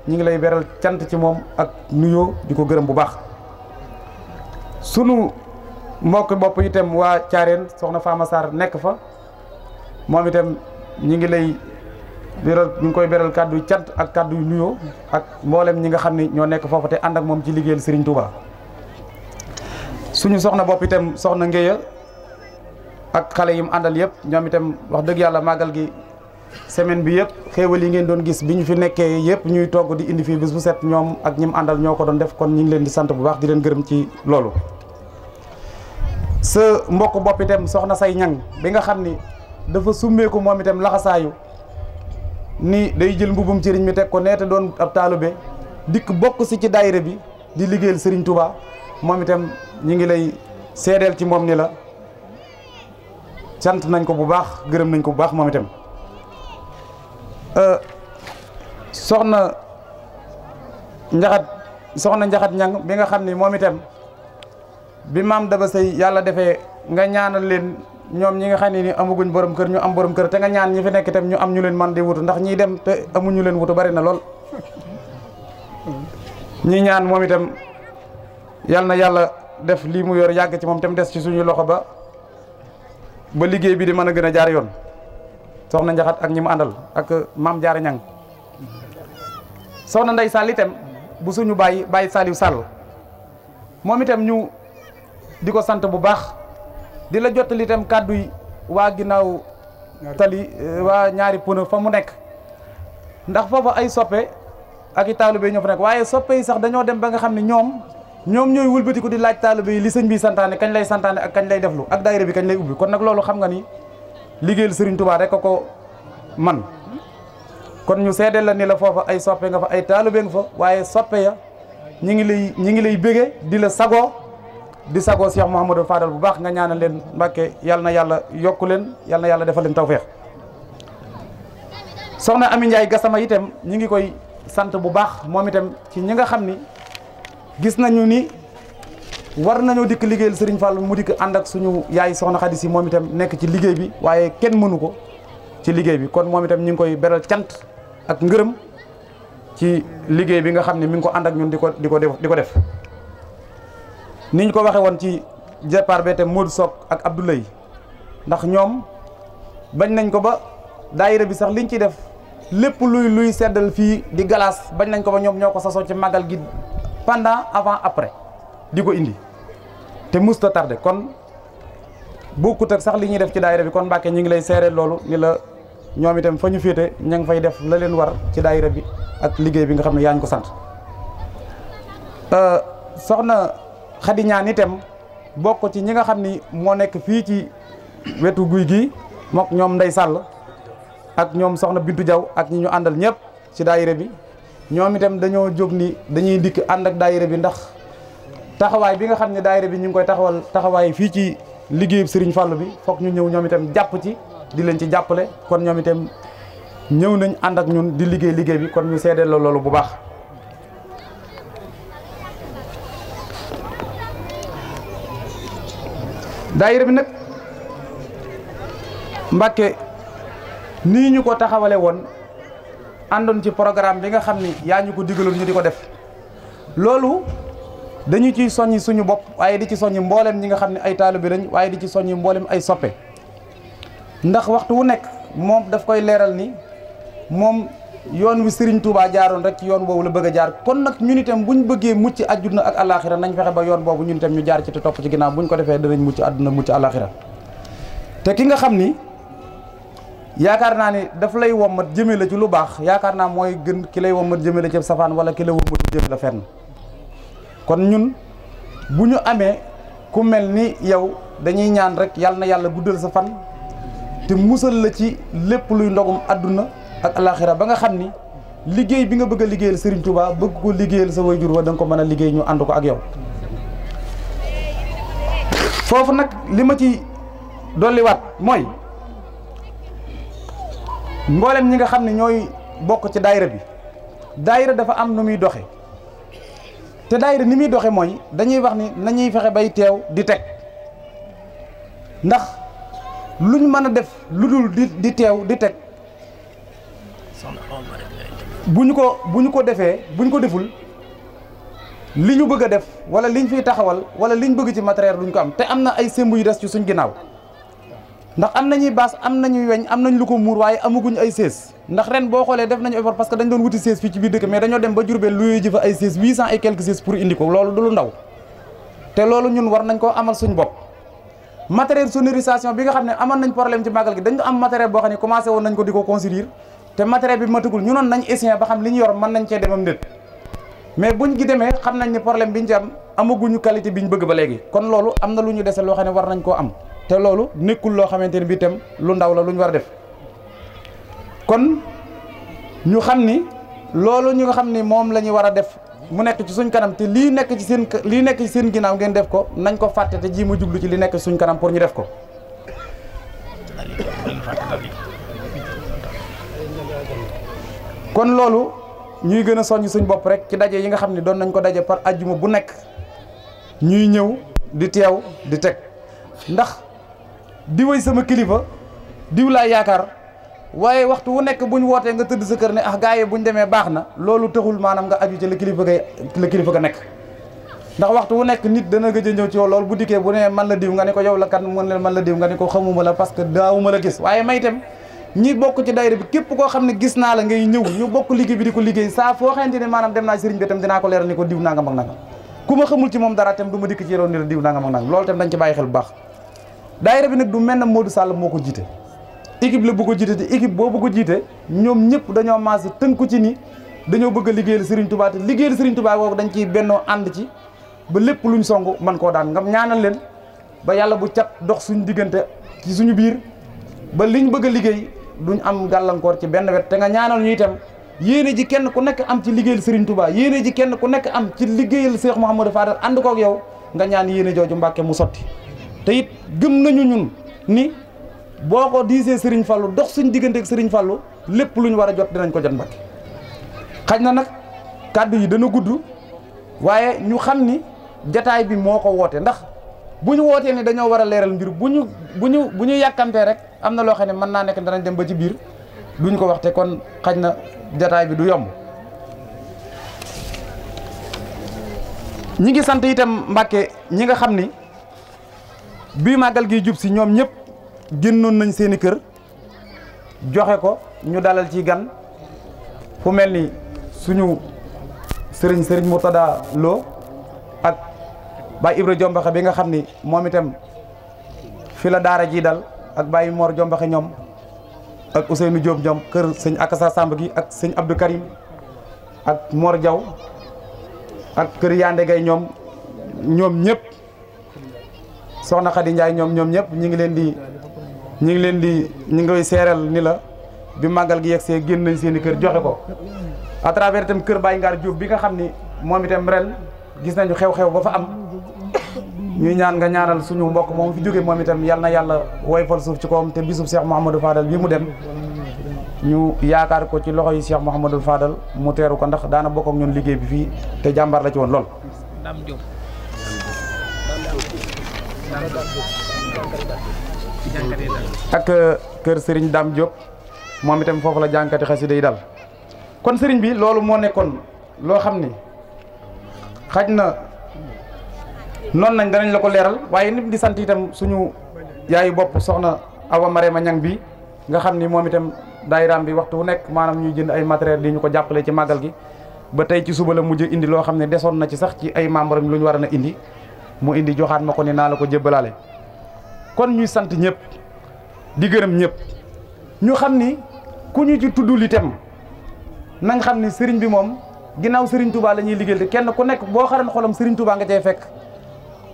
ngi lay beral cant ci moom ak nuyoo di ko gërëm bu baax sunu mbokk bopp itam waa Thiarène soxna Fama Sarr nekk fa moom itam ñi ngi lay ñu ngi koy beral kàddu cant ak kàddu nuyoo ak mboolem ñi nga xam ne ñoo nekk foofu te ànd ak moom ci liggéeyal Serigne Touba suñu soxna bopp itam soxna Ngéya ak xale yi mu àndal yëpp ñoom itam wax dëgg yàlla màggal gi semaine bi yëpp xéewal yi ngeen doon gis bi ñu fi nekkee yëpp ñuy togg di indi fii bis bu set ñoom ak ñi mu àndal ñoo ko doon def kon ñu ngi leen di sant bu baax di leen gërëm ci loolu. sa mbokk bopp itam soxna say ñang bi nga xam ni dafa summeeku moom itam laxasaayu ni day jël mbubum sëriñ mi teg ko neete doon ab taalube dikk bokk si ci daayira bi di liggéeyal Serigne Touba moom itam ñi ngi lay seedeel ci moom ni la sant nañ ko bu baax gërëm nañ ko bu baax moom itam. soxna njaxat ñang bi nga xam ni moom itam bi maam Daba Sey yàlla defee nga ñaanal leen ñoom ñi nga xam ne ni amaguñ borom kër ñu am borom kër te nga ñaan ñi fi nekk itam ñu am ñu leen man di wutu ndax ñiy dem te amuñu leen wutu bari na lool ñi ñaan moom itam yal na yàlla def lii mu yor yàgg ci moom itam des ci suñu loxo ba liggéey bi di mën a gën a jaar yoon soxna njaxat ak ñi mu àndal ak maam jaara ñang soxna Ndey Sall itam bu suñu bàyyi Saliou Sall moom itam ñu di ko sant bu baax di la jottali itam kàddu yi waa ginnaaw tali waa ñaari pono fa mu nekk ndax foofa ay soppe ak i taalibe ñoo fa nekk waaye soppe yi sax dañoo dem ba nga xam ne ñoom ñooy wëlbatiku di laaj taalibe yi li sëñ bi santaane kañ lay santaane ak kañ lay deflu ak daayira bi kañ lay ubbi kon nag loolu xam nga ni liggéeyal Serigne Touba rek ko man kon ñu seedeel la ni la foofa ay soppe nga fa ay taalibe nga fa waaye soppe ya ñi ngi lay bége di la sagoo Cheikh Mouhamadou Fadal bu baax nga ñaanal leen Mbàkke yal na yàlla yokku leen yal na yàlla defal leen tawfeex soxna Ami Ndiaye Gassama itam ñi ngi koy sant bu baax moom itam ci ñi nga xam ni gis nañu ni war nañoo dikk liggéeyal Serigne Fall mu dikk ànd ak suñu yaay soxna Xadi Si moom itam nekk ci liggéey bi waaye kenn mënu ko ci liggéey bi kon moom itam ñi ngi koy beral cant ak ngërëm ci liggéey bi nga xam ne mi ngi ko ànd ak ñun di ko def ni ñu ko waxee woon ci départ bi itam Modou Sock ak Abdoulaye ndax ñoom bañ nañ ko ba daayira bi sax liñ ci def lépp luy seddal fii di glace bañ nañ ko ba ñoom ñoo ko sasoo ci màggal gi pendant avant après di ko indi te musta tardé kon bokkut ak sax li ñuy def ci daayira bi kon Mbàkke ñu ngi lay seereel loolu ni la ñoom itam fa ñu féete ña ngi fay def la leen war ci daayira bi ak liggéey bi nga xam ne yaa ñu ko sant soxna Xadi Ñaan itam bokk ci ñi nga xam ni moo nekk fii ci wetu guy gi mook ñoom Ndey Sàll ak ñoom soxna Bintu Jaw ak ñi ñu àndal ñëpp ci daayira bi ñoom itam dañoo jóg ni dañuy dikk ànd ak daayira bi ndax taxawaay bi nga xam ne daayira bi ñu ngi koy taxawaay fii ci liggéeyu Serigne Fallou bi foog ñu ñëw ñoom itam jàpp ci di leen ci jàppale kon ñoom itam ñëw nañ ànd ak ñun di liggéey bi kon ñu seedeel la loolu bu baax daayira bi nag Mbàkke nii ñu ko taxawale woon àndoon ci programme bi nga xam ni yaa ñu ko digaloon ñu di ko def loolu dañu ciy soññi suñu bopp waaye di ci soññi mboolem ñi nga xam ne ay taalibe lañ waaye di ci soññi mboolem ay soppe ndax waxtu wu nekk moom daf koy leeral ni moom yoon wi Serigne Touba jaaroon rek ci yoon boobu la bëgg a jaar kon nag ñun itam buñ bëggee mucc àdduna ak àllaaxira nañ fexe ba yoon boobu ñun itam ñu jaar ci te topp ci ginnaaw buñ ko defee danañ mucc àdduna mucc àllaaxira te ki nga xam ni yaakaar naa ni daf lay wommat jëme la ci lu baax yaakaar naa mooy gën ki lay wommat jëme la ci safaan wala ki lay wommat jëme la fenn kon ñun bu ñu amee ku mel ni yow dañuy ñaan rek yàlla na yàlla guddal sa fan te musal la ci lépp luy ndogum àdduna ak alaxira ba nga xam ni liggéey bi nga bëgg a liggéeyal Serigne Touba bëgg ko liggéeyal sa waajur wa da nga ko mën a liggéey ñu ànd ko ak yow foofu nag li ma ci dolliwaat mooy mboolem ñi nga xam ne ñooy bokk ci daayira bi daayira dafa am nu muy doxe te daayira ni muy doxe mooy dañuy wax ni nañuy fexe bay teew di teg ndax luñ mën a def lu dul di teew di teg bu ñu ko defee bu ñu ko deful li ñu bëgg a def wala liñ fiy taxawal wala liñ bëgg ci matériel duñ ko am te am na ay semb yu des ci suñ ginnaaw ndax am nañuy baas am nañuy weñ am nañ lu ko muur waaye amaguñ ay sées ndax ren boo xoolee def nañu effort parce que dañ doon wuti sées fii ci biir dëkk mais dañoo dem ba Diourbel lu ji fa ay sées 800 et quelques sées pour indi ko loolu du lu ndaw te loolu ñun war nañ koo amal suñ bopp. matériel sonorisation bi nga xam ne amoon nañ problème ci màggal gi dañu am matériel boo xam ne commencé woon nañ ko di ko construire te matériel bi matugul ñu noon nañ essayer ba xam li ñu yor mën nañ cee demam ndét mais buñ gi demee xam nañ ne problème bi ñu ci am amaguñu qualité bi ñu bëgg ba léegi kon loolu am na lu ñu dese loo xam ne war nañ koo am te loolu nekkul loo xamante ne bii itam lu ndaw la lu ñu war a def kon ñu xam ni loolu ñu nga xam ni moom la ñu war a def mu nekk ci suñ kanam te lii nekk ci seen ginnaaw ngeen def ko nañ ko fàtte te ji mu jublu ci li nekk ci suñ kanam pour ñu def ko kon loolu ñuy gën a soññ suñ bopp rek ci daje yi nga xam ne doon nañ ko daje par ajjuma bu nekk ñuy ñëw di teew di teg ndax diwéy sama kilifa diw laa yaakaar waaye waxtu wu nekk buñ wootee nga tëdd sa kër ne ah gaa yi buñ demee baax na loolu taxul maanaam nga aju ci la kilifa ga nekk ndax waxtu wu nekk nit dana gëj a ñëw ci yow loolu bu dikkee bu ne man la diw nga ne ko yow la kan mu ne man la diw nga ne ko xamuma la parce que daawuma la gis waaye may itam ñi bokk ci daayira bi képp koo xam ne gis naa la ngay ñëw ñu bokk liggéey bi di ko liggéey saa foo xamante ne maanaam dem naa sëriñ bi itam dinaa ko leeral ni ko diw nangam ak nangam ku ma xamul ci moom dara itam du ma dikk ci yow ni la diw nangam ak nangam loolu itam dañ ci bàyyi xel bu baax daayira bi nag du mel na Modou Sall moo ko jiite équipe la bu ko jiite te équipe boobu ko jiite ñoom ñëpp dañoo maase tënku ci ni dañoo bëgg a liggéeyal Serigne Touba te liggéeyal Serigne Touba boobu dañ ciy bennoo ànd ci ba lépp luñ song man koo daan ngam ñaanal leen ba yàlla bu cat dox suñu diggante ci suñu biir ba liñ bëgg a liggéey duñ am gàllankoor ci benn wet te nga ñaanal ñu itam yéene ji kenn ku nekk am ci liggéeyal Serigne Touba yéene ji kenn ku nekk am ci liggéeyal Cheikh Mouhamadou Fadal ànd kook yow nga ñaan yéene jooju Mbàkke mu sotti te it gëm nañu ñun ni boo ko diisee Serigne Fallou dox suñ diggante ak Serigne Fallou lépp lu ñu war a jot dinañ ko jot Mbàkke xaj na nag kàddu yi dana gudd waaye ñu xam ni jataay bi moo ko woote ndax bu ñu wootee ni dañoo war a leeral mbir bu ñu yàkkamtee rek am na loo xam ne mën naa nekk danañ dem ba ci biir duñ ko wax te kon xaj na jataay bi du yomb ñi ngi sant itam Mbàkke ñi nga xam ni bii màggal gi jub si ñoom ñëpp génnoon nañ seeni kër joxe ko ñu dalal ci gan fu mel ni suñu sëriñ Murtada Lo ak Baye Ibra Jombaxe bi nga xam ni moom itam fi la daara ji dal ak Baye Mor Jombaxe ñoom ak Ousseynou Diop ñoom kër sëñ Akassa Samb gi ak sëñ Abdou Karim ak Mor Diaw ak kër Yande Gay ñoom ñëpp soxna Khady Ndiaye ñoom ñëpp ñi ngi koy seeral ni la bi màggal gi yegg see génn nañ seen i kër joxe ko à travers itam kër Baye Ngar Diop bi nga xam ni moom itam ren gis nañu xew-xew ba fa am ñuy ñaan nga ñaanal suñu mbokk moom fi jóge moom itam yal na yàlla woyfal suuf ci kawam te bisub Cheikh Mouhamadou Fadal bi mu dem ñu yaakaar ko ci loxo yi Cheikh Mouhamadou Fadal mu teeru ko ndax daana bokk ak ñun liggéey bi fii te jàmbaar la ci woon lool. ak kër Serigne Dame Diop moom itam foofu la jànkati xasida yi dal kon Serigne bi loolu moo nekkoon loo xam ni xaj na noonu nañ danañ la ko leeral waaye nit di sant itam suñu yaayu bopp soxna Awa Marema Ñang bi nga xam ni moom itam daayiraam bi waxtu wu nekk maanaam ñuy jënd ay matériel di ñu ko jàppale ci màggal gi ba tey ci suba la mujj indi loo xam ne desoon na ci sax ci ay membre am lu ñu war a indi mu indi joxaat ma ko ni naa la ko jébbalaale kon ñuy sant ñëpp di gërëm ñëpp ñu xam ni ku ñu ci tuddul itam na nga xam ni sëriñ bi moom ginnaaw Serigne Touba la ñuy liggéeyal te kenn ku nekk boo xaran xolam Serigne Touba nga cay fekk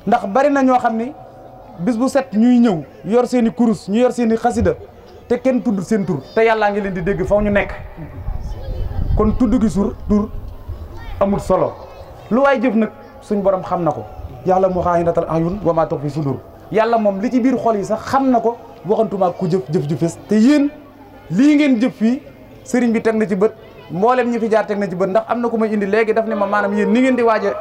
ndax bari na ñoo xam ni bis bu set ñuy ñëw yor seen i kurus ñu yor seen i xasida te kenn tudd seen tur te yàllaa ngi leen di dégg faw ñu nekk kon tudd gi tur amul solo lu waay jëf nag suñ borom xam na ko yàlla mu xaa'inatal a'yun wa maa tuxfi sudur yàlla moom li ci biir xol yi sax xam na ko waxantuma ku jëf ju fes te yéen lii ngeen jëf fii sëriñ bi teg na ci bët mboolem ñi fi jaar teg na ci bët ndax am na ku may indi léegi daf ne ma maanaam yéen ni ngeen di waaje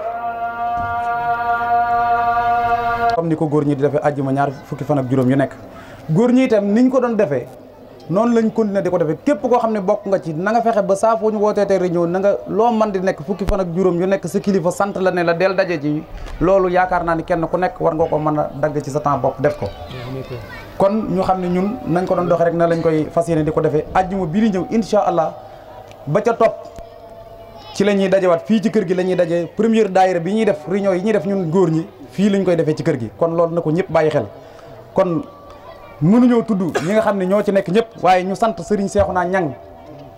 comme ni ko góor ñi di defee àjjuma ñaar fukki fan ak juróom yu nekk góor ñi itam niñ ko doon defee noonu lañ continuer di ko defee képp koo xam ne bokk nga ci na nga fexe ba saa foo ñu wootee tey réunion na nga loo man di nekk fukki fan ak juróom yu nekk sa kilifa sant la ne la del daje ci loolu yaakaar naa ni kenn ku nekk war nga ko mën a dagg ci sa temps bopp def ko kon ñu xam ne ñun nañ ko doon doxee rek na lañ koy fas yéene di ko defee àjjuma bii di ñëw incha allah ba ca topp ci la ñuy dajewaat fii ci kër gi la ñuy daje première daayira bi ñuy def réunion yi ñuy def ñun góor ñi fii lañ koy defee ci kër gi kon loolu na ko ñëpp bàyyi xel kon mënuñoo tudd ñi nga xam ne ñoo ci nekk ñëpp waaye ñu sant Serigne Cheikhouna Niang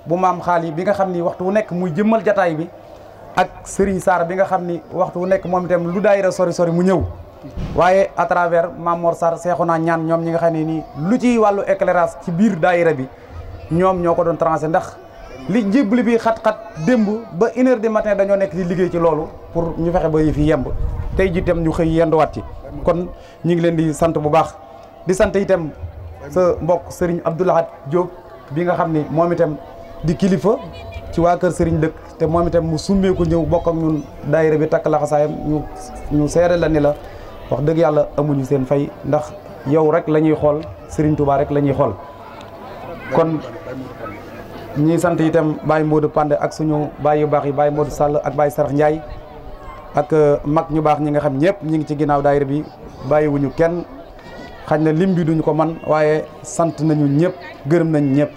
bu maam xaali bi nga xam ni waxtu wu nekk muy jëmmal jataay bi ak Serigne Sarr bi nga xam ni waxtu wu nekk moom itam lu daayira sori sori mu ñëw waaye à travers Mame Mor Sarr Cheikhouna ñaan ñoom ñi nga xam ne nii lu ci wàllu éclairage ci biir daayira bi ñoom ñoo ko doon trancé ndax li jébli bi xat-xat démb ba 1h du matin dañoo nekk di liggéey ci loolu pour ñu fexe ba yëf yi yemb tey ji itam ñu xëy yenduwaat ci kon ñu ngi leen di sant bu baax di sant itam sa mbokk Serigne Abdoulahad Diop bi nga xam ni moom itam di kilifa ci waa kër Serigne dëkk te moom itam mu summee ko ñëw bokk ak ñun daayira bi takk laxasaayam ñu seere la ni la wax dëgg yàlla amuñu seen fay ndax yow rek la ñuy xool Serigne Touba rek la ñuy xool kon ñi sant itam Baye Modou Pande ak suñu baay yu baax yi Baye Modou Sall ak Baye Sarax Ndiaye ak mag ñu baax ñi nga xam ñëpp ñi ngi ci ginnaaw daayira bi bàyyiwuñu kenn xañ na lim bi duñu ko man waaye sant nañu ñëpp gërëm nañ ñëpp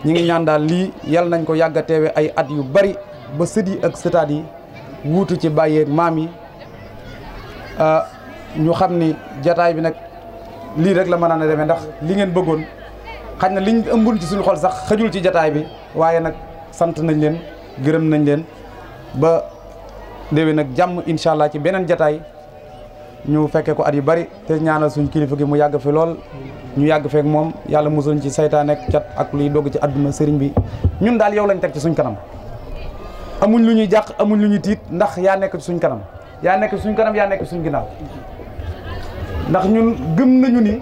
ñi ngi ñaan daal lii yal nañ ko yàgg a teewe ay at yu bari ba sët yi ak sëtaat yi wuutu ci bàyyeeg maam yi ñu xam ni jataay bi nag lii rek la mën a demee ndax li ngeen bëggoon xañ na liñ ëmbul ci suñu xol sax xëjul ci jataay bi waaye nag sant nañ leen gërëm nañ leen ba déwén nag jàmm incha allah ci beneen jataay ñu fekkee ko at yu bari te ñaanal suñ kilifa gi mu yàgg fi lool ñu yàgg feek moom yàlla musul ci saytaan ak cat ak luy dogg ci àdduna sëriñ bi ñun daal yow lañ teg ci suñ kanam amuñ lu ñuy jàq amuñ lu ñuy tiit ndax yaa nekk ci suñ kanam yaa nekk ci suñ kanam yaa nekk ci suñ ginnaaw ndax ñun gëm nañu ni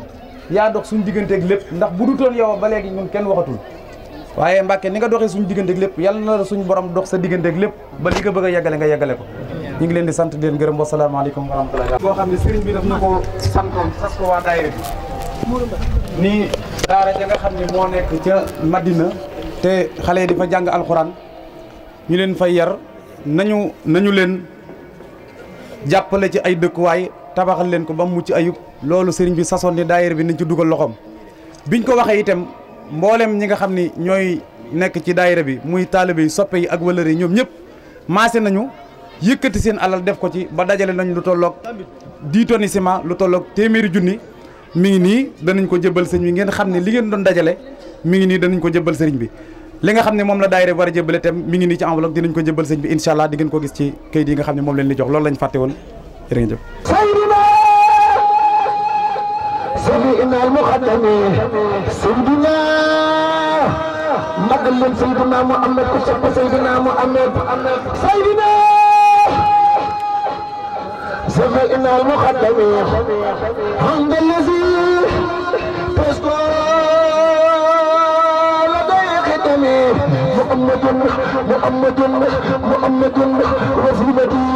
yaa dox suñ digganteeg lépp ndax bu dutoon yow ba léegi ñun kenn waxatul waaye Mbàkke ni nga doxee suñ digganteeg lépp yàlla na la suñ borom dox sa digganteeg lépp ba li nga bëgg a yeggale nga yeggale ko ñu ngi leen di sant di leen gërëm wasalaamaaleykum wa rahmatulah. boo xam ne sëriñ bi daf na ko santoon sas ko waa daayira bi nii daara ja nga xam ne moo nekk ca Madina te xale yi di fa jàng alxuraan ñu leen fay yar nañu leen jàppale ci ay dëkkuwaay tabaxal leen ko ba mu mucc ayub loolu sëriñ bi sasoon ni daayira bi nañ ci dugal loxoom biñ ko waxee itam mboolem ñi nga xam ni ñooy nekk ci daayira bi muy taalibe yi soppe yi ak wëllëre yi ñoom ñëpp maase nañu yëkkati seen alal def ko ci ba dajale nañ lu tolloog 10 tonnes ciment lu tolloog téeméeri junni mi ngi nii danañ ko jëbal sëñ bi ngeen xam ne li ngeen doon dajale mi ngi nii danañ ko jëbal sëriñ bi li nga xam ne moom la daayira war a jëbale tam mi ngi nii ci enveloppe dinañ ko jëbal sëñ bi incha allah di ngeen ko gis ci kayit yi nga xam ne moom leen li jox loolu lañ fàtte woon jërë ngeen jëf سيدنا المقدم سيدنا مقلم سيدنا محمد كشف سيدنا محمد سيدنا سيدنا المقدم عند الذي تسكن لدي ختمي محمد وسيلتي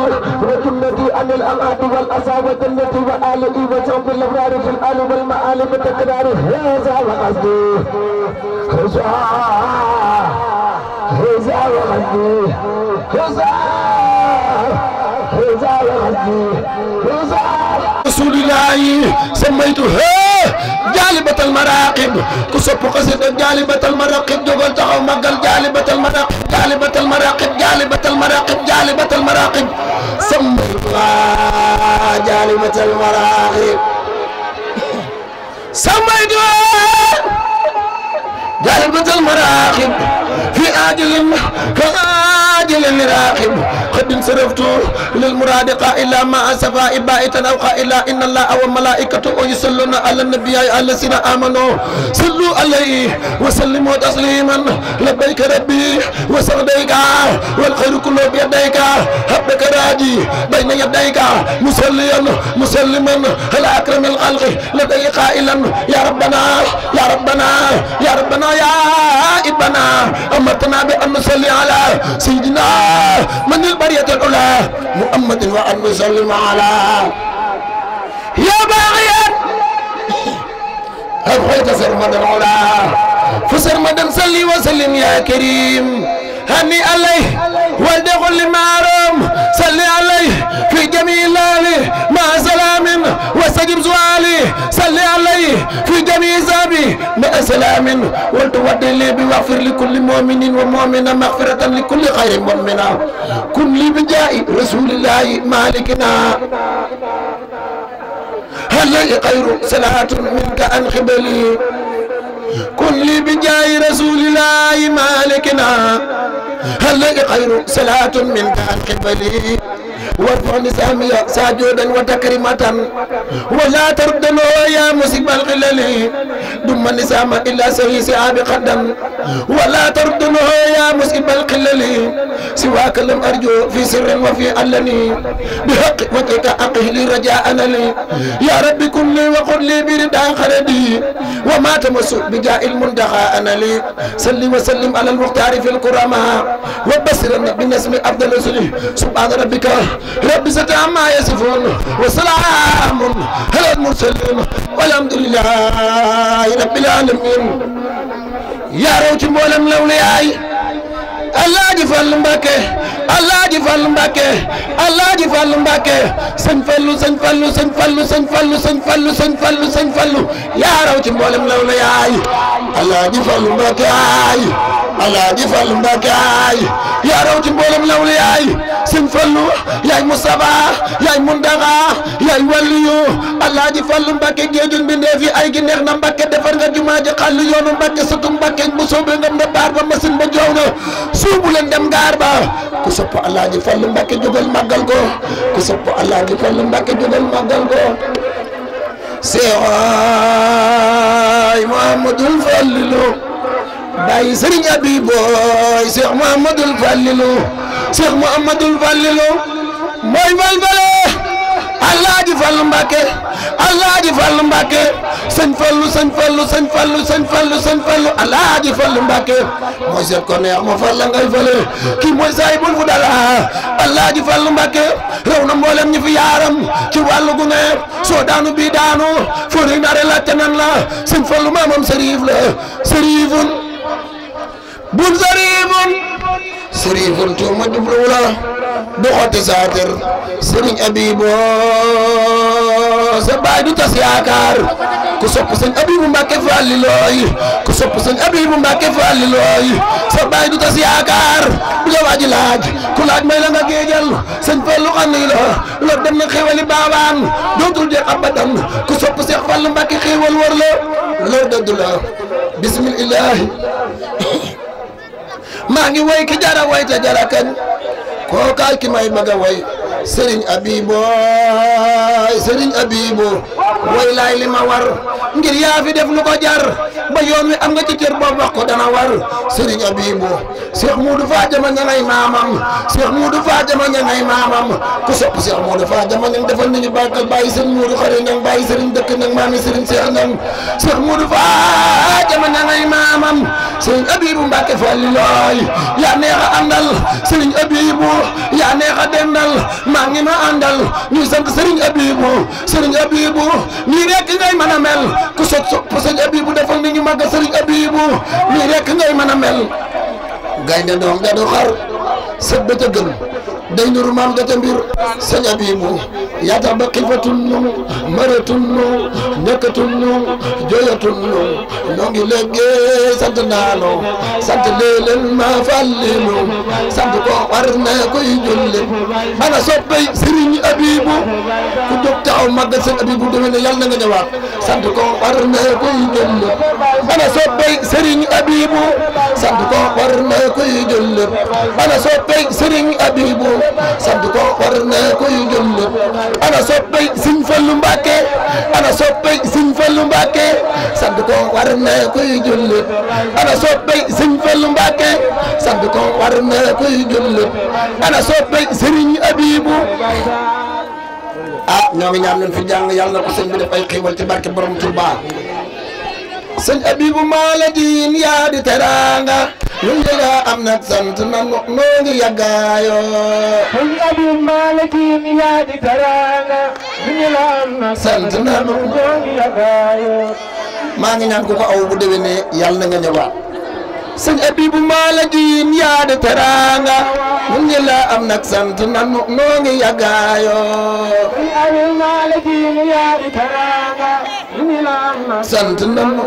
وجنتي عن الأمات والأصابة التي وآلئي وجنب الأبرار في الآل والمآل بتكرار هذا وقصدي هذا وقصدي هذا وقصدي رسول الله سميتها جالبة المراقب كسب قصد جالبة المراقب جبل تخو مقل جالبة المراقب جالبة المراقب جالبة المراقب جالبة المراقب سميتها جالبة المراقب سميتها جالبة المراقب في آجل كآجل راقب قد انصرفت للمراد قائلا ما أسفا إبائتا أو قائلا إن الله وملائكته يصلون على النبي الذين آمنوا صلوا عليه وسلموا تسليما لبيك ربي وسعديك والخير كله بيديك حبك راجي بين يديك مسليا مسلما على أكرم الخلق لدي قائلا يا ربنا يا ربنا يا ربنا يا ابنا أمرتنا بأن نصلي على سيدنا من البرية الأولى محمد وأن نسلم على يا باغيا أبغيت سرمدا العلا فسرمدا صلي وسلم يا كريم هني عليه ولدخل المعروم صلي عليه في جميع آله مع سلام واستجب سؤالي صلي عليه في جميع زابي مع سلام ولتودي لي بواغفر لكل مؤمن ومؤمنة مغفرة لكل خير مؤمنة كن لي بجاه رسول الله مالكنا هل لي خير صلاة منك عن خبلي كن لي بجاه رسول الله مالكنا هل لي خير صلاة منك عن خبلي وارفع نسامي ساجودا وتكريمة ولا تردنا يا مسيب الخلل دم النسام إلا سوي سعاب قدم ولا تردنا يا مسيب الخلل سواك لم أرجو في سر وفي علني بحق وجهك أقه لي رجاءنا لي يا رب كن لي وقل لي بردا خردي وما تمس بجاء المنتهى أنا لي صل وسلم على المختار في الكرماء وبصرني بالنسم أفضل رسله سبحان ربك رب ستة عما يصفون وسلام على المرسلين والحمد لله رب العالمين يا روتي مولم لولاي الله جفال مباكي الله جفال مباكي الله جفال مباكي سنفلو سنفلو سنفلو سنفلو سنفلو سنفلو سنفلو يا روتي مولم لولاي الله جفال مباكي الله جفال مباكي يا روتي مولم لولاي سنفلو يا مصطفى يا مندغا يا وليو الله جفال مباكي جيجن بندي في اي جنيخ نمباكي دفر nga juma ji xal yoonu mbakke satu mbakke bu soobee ngam na baar ba machine ba jow na suubu leen dem gaar ba ku sopp Alaaji Fallu Mbakke jógal màggal ko ku sopp Alaaji Fallu Mbakke jógal màggal ko Seex Muhammadul Fallilu Baay Sëriñ Abiboy Seex Muhammadul Fallilu Seex Muhammadul Fallilu mooy falfale Alaaji Fallu Mbakke Alaaji Fallu Mbakke sëñ Fallu sëñ Fallu sëñ Fallu sëñ Fallu sëñ Fallu Alaaji Fallu Mbakke mooy seet ko neex ma fal la ngay fale kii mooy saahibul fu dala Alaaji Fallu Mbakke raw na mboolem ñi fi yaaram ci wàllu gu ne soo daanu bii daanu foo rek naare la tenan la sëñ Fallu maamam sëriif la sëriifun bun sëriifun sëriifun tuuma jublu la du xotti saatir sëriñ Abibo sa baay du tas yaakaar ku sopp sëñ Abibu Mbakke Fallilooy ku sopp sëñ Abibu Mbakke Fallilooy sa baay du tas yaakaar bu la waaji laaj ku laaj may la nga géejal sëñ Fallu xam ni la lor dem na xéwali baabaan dootul jeex abadan ku sopp Seex Fallu Mbakke xéwal war la lor dëddu la bismillahi maa ngi woy ki jara woy te jara kañ kookaay ki may bëgg a woy Serigne Abibo Serigne Abibo woy laay li ma war ngir yaa fi def lu ko jar ba yoon wi am nga ci cër boobu wax ko dana war Serigne Abibo Cheikh Moudou Fadiama ña ngay maamam Cheikh Moudou Fadiama ña ngay maamam ku sopp Cheikh Moudou Fadiama ña defal nañu bàkkal bàyyi Serigne Moudou xare ña bàyyi Serigne dëkk nag maami Serigne Cheikh ña Cheikh Moudou Fadiama ña ngay maamam Serigne Abibu Mbakke Fallilooy yaa neex a àndal Serigne Abibu yaa neex a dendal maa ngi ma àndal ñuy sant Serigne Abibu Serigne Abibu nii rek ngay mën a mel ku sopp Serigne Abibu defal ni ñu màgg Serigne Abibu nii rek ngay mën a mel gaynde doom da du xar sët ba ca gën day nuru maam da ca mbir Serigne Abibu yaata ba xifatun nu maratun nu ñëkkatun nu joyatun nu noo ngi léegi sant naano sant leen ma Fallilu sant ko war na koy julli ana soppay Serigne Abibu ku jóg taxaw màggal Serigne Abibu demee ne yàlla na nga ñëwaat sant ko war na koy julli ana soppay Serigne Abibu sant ko war na koy julli ana soppay Serigne Abibu sant ko war na koy julli ana soppay Serigne Fallu Mbakke ana soppay Serigne Fallu Mbakke sant ko war na koy julli ana soppay Serigne Fallu Mbakke sant ko war na koy julli ana soppay Serigne Abibu ah ñoo ngi ñaan leen fi jàng yàlla na ko sëñ bi def ay xéewal ci barke borom Touba sëñ Abibu maa la jiin yaa di teranga ñun nga am nag sant nan noo ngi yàggaayo sëñ Abibu maa la jiin yaa di teranga ñun nga am nag sant nan noo ngi yàggaayo maa ngi ñaan ku ko aw bu déwénee yàlla na nga ñëwaat sëñ Abibu maa la jiin yaa di teranga ñun ñi la am nag sant nan noo ngi yàggaayo sëñ Abibu maa la jiin yaa di teranga sant nanu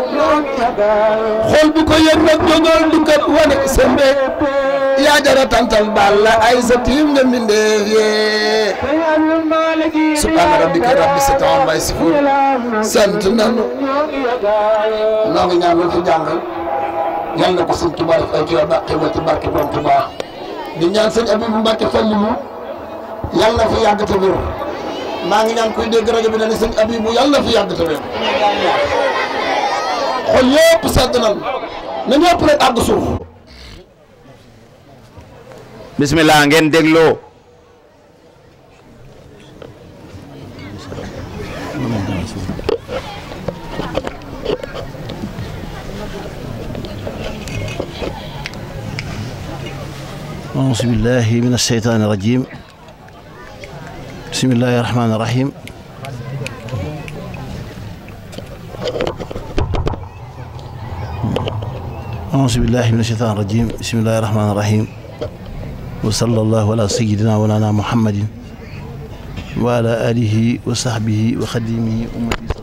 xool bu ko yëg nag jógal du kat wane sa mbég yaa jara tantal balla ay sa tiim nga mbindeef yee subhaana rabbika rabbi si temps may si fur sant nanu noo ngi ñaan lu fi jàngal yal na ko sëñ Tuubaa def ay ci yoon bàqi ma ci barke borom Tuubaa di ñaan sëñ Abibu Mbàkke Fallilu yal na fi yàgg te wér maa ngi ñaan kuy dégg rajo bi ne ni sëñ Abibu yal na fi yàgg te wér xol yëpp sedd nan na ñëpp rek àgg suuf bismillah ngeen dégloo أعوذ بالله من الشيطان الرجيم بسم الله الرحمن الرحيم أعوذ بالله من الشيطان الرجيم بسم الله الرحمن الرحيم وصلى الله على سيدنا ولانا محمد وعلى آله وصحبه وخديمه أمتي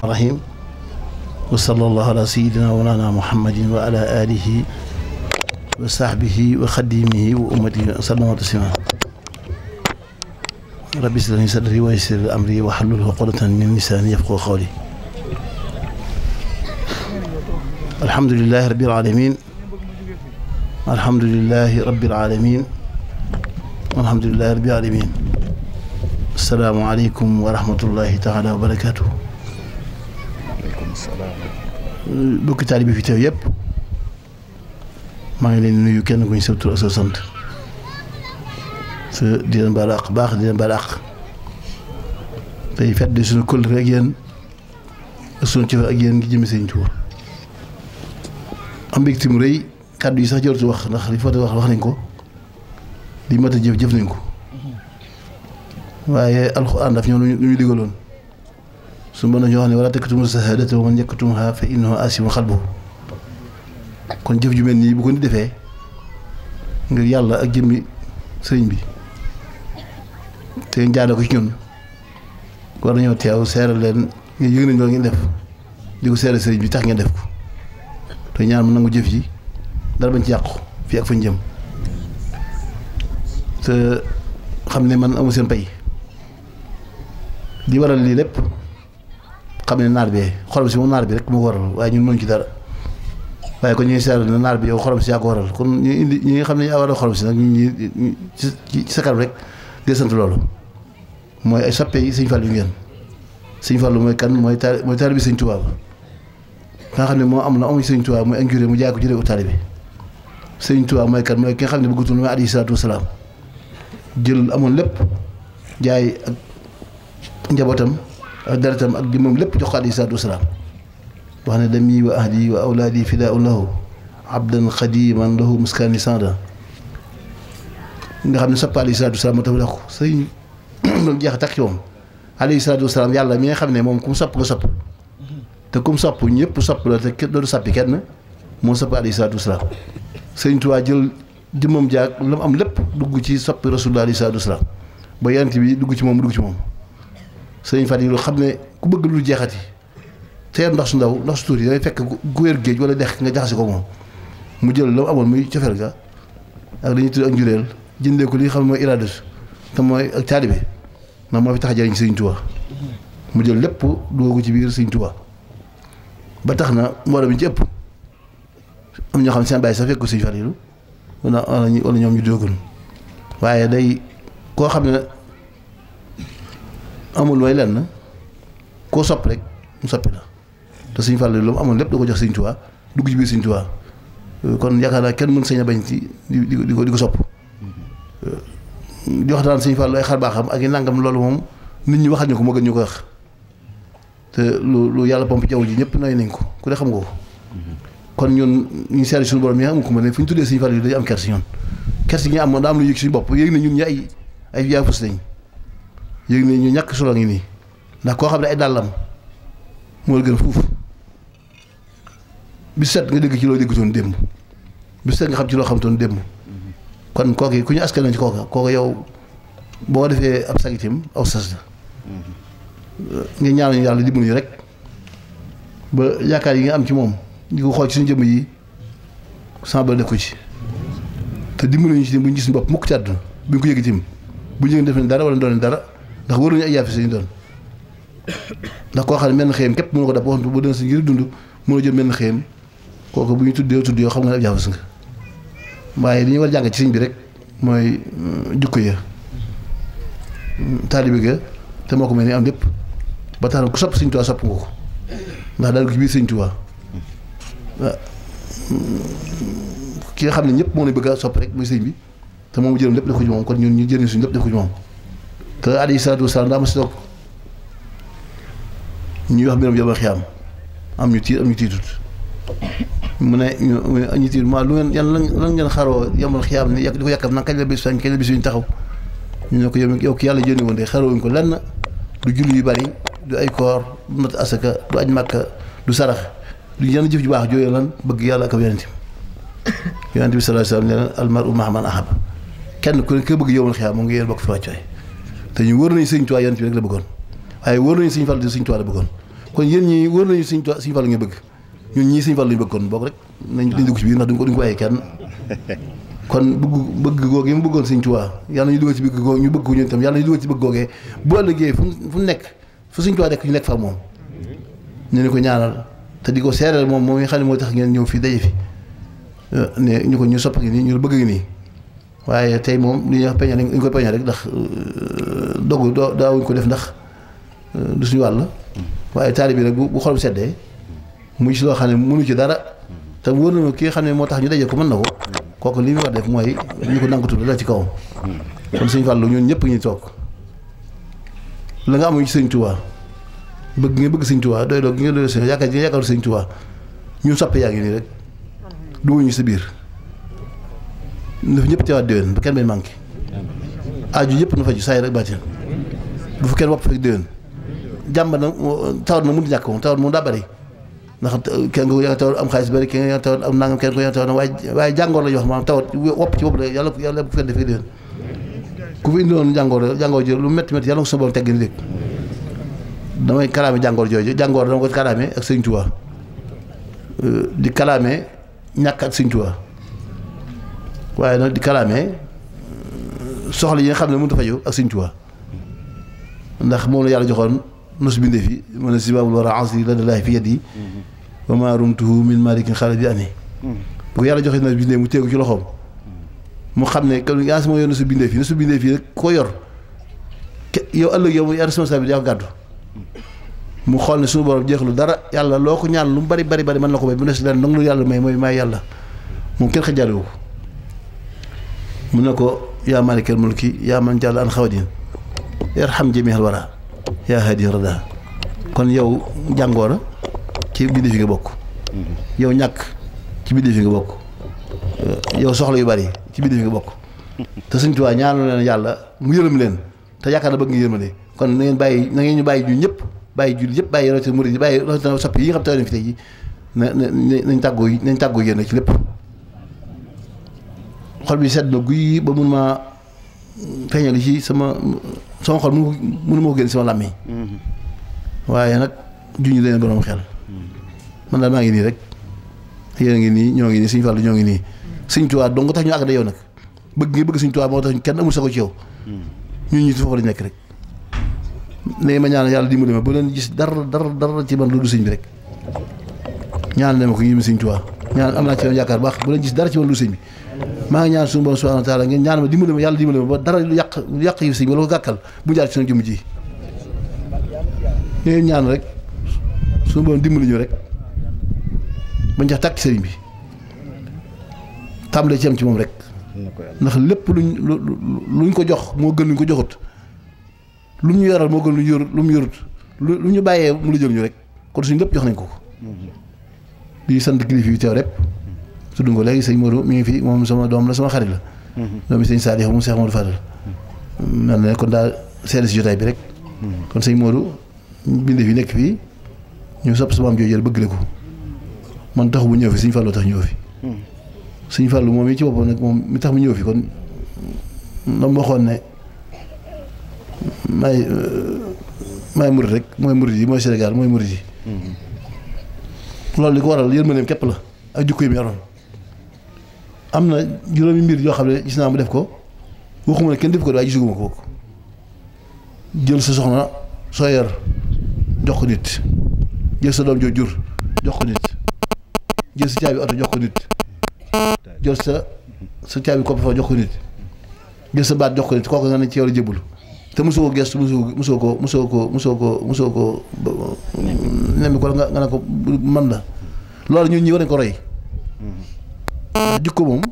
الرحيم وصلى الله على سيدنا ولانا محمد وعلى آله وصحبه وخديمه وأمته وسلم تسليما رب اشرح لي صدري ويسر لي أمري واحلل عقدة من لساني يفقهوا قولي الحمد لله رب العالمين الحمد لله رب العالمين الحمد لله رب العالمين السلام عليكم ورحمة الله تعالى وبركاته bokki taalibe bi fi teew yëpp maa ngi leen nuyu kenn ku ñu sa tur ak sa sant te di leen baal àq baax di leen baal àq tey fet di suñu kóllëre ak yéen ak suñu cofeel ak yéen ngi jëme Sëriñ Tuubaa am mbégte mu rëy kàddu yi sax jërëtu wax ndax li fa wax nañ ko li mat a jëf nañ ko waaye alxuraan daf ñoo lu ñu digaloon su mën nañoo wax ne wala taktumu shahaadata wa man yaktumha fa innahu aasimun qalbuhu kon jëf ju mel nii bu ko nit defee ngir yàlla ak jëmmi sëriñ bi te jaada ko ci ñun war nañoo teew seeral leen yëg nañ loolu ngeen def di ko seeral sëriñ bi tax ngeen def ko te ñaan mu nangu jëf ji dara bañ ci yàqu fii ak fañ jëm te xam ne man amu seen pay di waral lii lépp xam ne naar bi xorom si moom naar bi rek moo ko waral waaye ñun mënuñ ci dara waaye kon ñu ngi seetlu ne naar bi yow xorom si yaa ko waral kon ñu indi ñi nga xam ne yaa waral xorom si nag ñu ci sa kanam rek di sant loolu mooy ay soppe yi Sëñ Fallu ngeen Sëñ Fallu mooy kan mooy taalibe Sëñ Tuubaa nga xam ne moo am na amuñ Sëñ Tuubaa mooy injuré mu jaay ko jëlee ko taalibe Sëñ Tuubaa mooy kan mooy ki nga xam ne bëggutul mooy alayhi salaatu wasalaam jël amoon lépp jaay ak njabootam ak deretam ak jëmmam lépp jox ko alayhi salaatu wasalaam wax ne dami wa ahli wa awlaadi fidaau lahu abdan xadiman lahu muskani sanda nga xam ne sopp alayhi salaatu wasalaam moo tax wax ko sëñ loolu jeex takk ci moom alayhi salaatu wasalaam yàlla mi nga xam ne moom ku mu sopp nga sopp te ku mu sopp ñëpp sopp la te kenn doodu sappi kenn moo sopp alayhi salaatu wasalaam sëñ Tuubaa jël jëmmam jaag la mu am lépp dugg ci soppi rasulullah alayhi salaatu wasalaam ba yonent bi dugg ci moom dugg ci moom sëñ Fadilu xam ne ku bëgg lu jeexati teer ndox su ndaw ndox su tuuti dangay fekk ku wér géej wala dex nga jaxase ko moom mu jël la mu amoon muy cofeel ga ak dañuy tudd ak njureel jëndee ko li nga xam ne mooy iraadatu te mooy ak taalibe ndax moo fi tax a jëriñ Sëñ Tuubaa mu jël lépp dugg ci biir Sëñ Tuubaa ba tax na mbooloo bi ci ëpp am ñoo xam ne seen bàyyi sax fekk ko Sëñ Fadilu wala ñoom ñu doogoon waaye day koo xam ne amul mooy lenn koo sopp rek mu soppi la te Sëñ Fallu lu mu amoon lépp da ko jox Sëñ Tuubaa dugg ci biir Sëñ Tuubaa kon yaakaar naa kenn mën sañ a bañ ci di ko sopp di wax daan Sëñ Fallu ay xar baaxam ak i nangam loolu moom nit ñi waxal ñu ko moo gën ñu ko wax te lu yàlla pomp jaww ji ñëpp nay nañ ko ku ne xam nga ko kon ñun ñu seetlu suñu borom yi am ko ma ne fu ñu tuddee Sëñ Fallu dañu am kersi ñoon kersi gi ñu am daa am lu yëg suñu bopp yëg na ñun ñi ay yaafus lañ yëg ne ñu ñàkk solo ngi nii ndax koo xam ne ay dàllam moo la gën fuuf bis set nga dégg ci loo déggutoon démb bis set nga xam ci loo xamtoon démb kon kooku ku ñu askan ci kooku yow boo defee ab sagitim aw sas la nga ñaanal yàlla dimbali ñu rek ba yaakaar yi nga am ci moom ñu ko xool ci suñu jëmm yi sama ba def ko ci te dimbali ñu ci bu ñu gis suñu bopp mukk ci àdduna bu ñu ko yëg itam bu ñu def ne dara wala doon dara ndax waruñu ay yaafi suñu doon ndax koo xam ne menn xëyam képp mënu ko def waxtu bu dee si ngir dund mënu jël menn xëyam kooku bu ñu tudd yoo xam nga ne ab yaafus nga waaye li ñu war jàng ci sëñ bi rek mooy jukko ya taalibe ga te moo ko mel ni am lépp ba tax na ku sopp sëñ Tuubaa sopp nga ko ndax daal ko ci biir sëñ Tuubaa ki nga xam ne ñëpp moo lay bëgg a sopp rek muy sëñ bi te moom jëlam lépp def ko ci moom kon ñun ñu jëriñ suñu lépp def ko ci moom te alayhi salaatu wasalaam daa ma si toog ñuy wax mbiram yomal xiyaam am ñu tiit am ñu tiitut mu ne ñu tiit ma lu ngeen yan lan ngeen xaroo yomal xiyaam ni di ko yàkkam nag kañ la bis sañ kañ la bis ñu taxaw ñu ne ko yow ki yàlla jëndi woon de xaroowuñ ko lenn du julli yu bari du ay koor du mat asaka du aj màkka du sarax du yenn jëf ju baax jooyu lan bëgg yàlla ak yonent bi sallallahu alayhi wa sallam nee na almaru ma'a man ahab kenn ku ne ko bëgg yomal xiyaam moom ngi yéen bokk fi wàccuwaay te ñu wóor nañu sëñ Tuubaa yonent bi rek la bëggoon waaye wóor nañu sëñ Fallu di sëñ Tuubaa la bëggoon kon yéen ñii wóor nañu sëñ Tuubaa sëñ Fallu ngeen bëgg ñun ñii sëñ Fallu lañu bëgg kon bokk rek nañ dugg ci biir ndax duñ ko bàyyi kenn kon bëgg googee mu bëggoon sëñ Tuubaa yàlla ñu dugal ci bëgg googee ñu bëgg ko ñun itam yàlla ñu dugal ci bëgg googee bu ëllëgee fu nekk fu sëñ Tuubaa nekk ñu nekk fa moom ñu ne ko ñaanal te di ko seeral moom moom nga xam ne moo tax ngeen ñëw fii daje fi ne ñu ko ñu sopp ngi nii ñu bëgg ngi nii waaye tey moom li ñuy wax peñe dañ koy peñe rek ndax dogu daawuñ ko def ndax du suñu wàll waaye taalibe bi rek bu xolam seddee muy si loo xam ne mënu ci dara te wóor na ki nga xam ne moo tax ñu daje ko mën na ko kooku li mu war def mooy ñu ko nangutu dala ci kawam kon Sëñ Fallu ñun ñëpp ñu toog la nga amuñ ci Sëñ Tuubaa bëgg nga bëgg Sëñ Tuubaa doy doo gi nga doy sëñ yaakaar Sëñ Tuubaa ñun soppe yaa ngi nii rek duguñu sa biir dafa ñëpp teewaat déwén ba kenn bay manqué aaju yëpp na faju saa yi rek baatin bu fa kenn wopp fekk déwén jàmba nag tawat na mënut ñàkk moom tawat moom daa bari ndax kenn ko yaa tawat am xaalis bari kenn yaa tawat am nangam kenn ko yaa tawat waaye jàngoor la ñu wax maanaam tawat wopp ci wopp la yàlla bu fekk defee déwén ku fi indiwoon jàngoor ji lu métti métti yàlla ko sa borom tegg ni dégg damay kalaame jàngoor jooju jàngoor dama ko kalaame ak Sëñ Tuubaa di kalaame ñàkk ak Sëñ Tuubaa waaye nag di kalaame soxla yi nga xam ne mënut a faju ak Sëñ Tuubaa ndax moom la yàlla joxoon nos bindee fi mu ne sibaabul wara ansri la dalaahi fi yadi wa maa rumtuhu min malikin xaala bi ani bu ko yàlla joxee nos bindee mu teegu ci loxoom mu xam ne comme yaa si moo yor nosu bindee fii rek ko yor yow ëllëg yow yaa responsabilité yaa ko gàddu mu xool ne suñu borom jeexlu dara yàlla loo ko ñaan lu mu bari mën na ko may bu ne si leen nangu lu yàlla may mooy may yàlla moom kenn xajaalewu ko mu ne ko yaa maalikal mulki yaa man jàll an xawadin yarham jamihal wara yaa hadi rada kon yow jàngoora ci bindee fi nga bokk yow ñàkk ci bindee fi nga bokk yow soxla yu bari ci bindee fi nga bokk te Sëñ Tuubaa ñaanu leen yàlla mu yërëm leen te yaakaar na bëgg nga yërmande kon na ngeen ñu bàyyi ñu ñëpp bàyyi jullit yëpp bàyyi rawatina murid yi bàyyi rawatina soppi yi nga xam te ne fi tey ji nañ tàggoo yéen ci lépp xol bi sedd na guy ba mun maa feeñal ci sama xol mënu ma ko génn sama làmmiñ waaye nag juñu leen borom xel man daal maa ngi nii rek yéen a ngi nii ñoo ngi nii Sëñ Fallu ñoo ngi nii Sëñ Tuubaa dong nga tax ñu àgg da yow nag bëgg Sëñ Tuubaa moo tax kenn amul sa ko ci yow ñun ñi foofu lañ nekk rek léegi ma ñaan yàlla dimbali ma bu leen gis dara ci man lu du sëñ bi rek ñaan ne ma ko yéen Sëñ Tuubaa ñaan am naa ci yoon yaakaar baax bu leen gis dara ci man lu sëñ bi maa ngi ñaan suñu borom subhanahu wa taala ngeen ñaan ma dimbali ma yàlla dimbali ma ba dara lu yàq yu sëñ bi wala ko gàkkal bu jaar ci suñu jëmm ji ngeen ñaan rek suñu borom dimbali ñu rek bañ jax tàkk ci sëriñ bi tàmbalee ci am ci moom rek ndax lépp luñ ko jox moo gën luñ ko joxut lu mu ñu yoral moo gën lu mu yorut lu ñu bàyyee mu la jël ñu rek kon suñu lépp jox nañ ko di sant kilifa yi teew rek tudd nga léegi sëñ Modou mi ngi fi moom sama doom la sama xarit la doomi sëñ Saliou mu Cheikh Modou Fadal mel ne kon daal seede si jotaay bi rek kon sëñ Modou bindee fi nekk fii ñu sopp sama am jooju bëgg la ko man taxu bu ñëw fi sëñ Fallou tax ñëw fi sëñ Fallou moom yi ci boppam nag moom mi tax mu ñëw fi kon dama waxoon ne maay murid rek mooy murid yi mooy Sénégal mooy murid yi loolu li ko waral yërmandeem képp la ak jukko yi mu yoroon am na juróomi mbir yoo xam ne gis naa mu def ko waxuma ne kenn def ko waaye gisuguma ko jël sa soxna soo yor jox ko nit jël sa doom joo jur jox ko nit jël sa caabi oto jox ko nit jël sa caabi kopp fa jox ko nit jël sa baat jox ko nit kooku nga ne ci yow la jébbalu te mosoo ko gestu mosoo ko nemmi ko nga ne ko man la loolu ñun ñi war nañ ko roy ndax jikko moom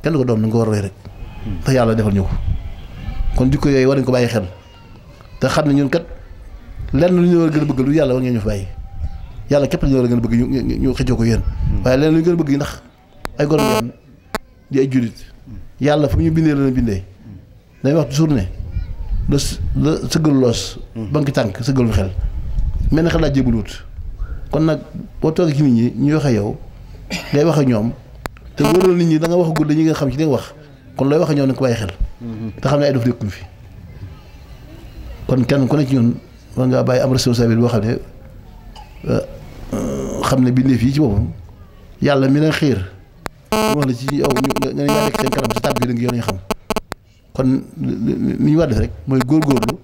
kenn ko doom na nga ko war a roy rek ndax yàlla defal ñu ko kon jikko yooyu war nañ ko bàyyi xel te xam ne ñun kat lenn lu ñu war a gën a bëgg lu yàlla war ngeen ñu fa bàyyi yàlla képp la ñu war a gën a bëgg ñu xëccoo ko yéen waaye lenn lu ñu gën a bëgg ndax ay gor ngeen di ay jullit yàlla fu ñu bindee la bindee day wax toujours ne la sëggalu loos banki tànk sëggalu xel mel na xel laa jébaluwut kon nag boo toogee ci nit ñi ñuy wax ak yow ngay wax ak ñoom te wóorul nit ñi da nga wax gudd dañuy nga xam ci li nga wax kon looy wax ak ñoom na nga ko bàyyi xel te xam ne ay dof nekkuñ fi kon kenn ku ne ci ñun war ngaa bàyyi am responsabilité boo xam ne bindee fii ci boppam yàlla mi leen xiir wax la ci yow nga ne yaa nekk seen kanam si tàbb bi da nga yoon ñu xam kon li ñu war def rek mooy góorgóorlu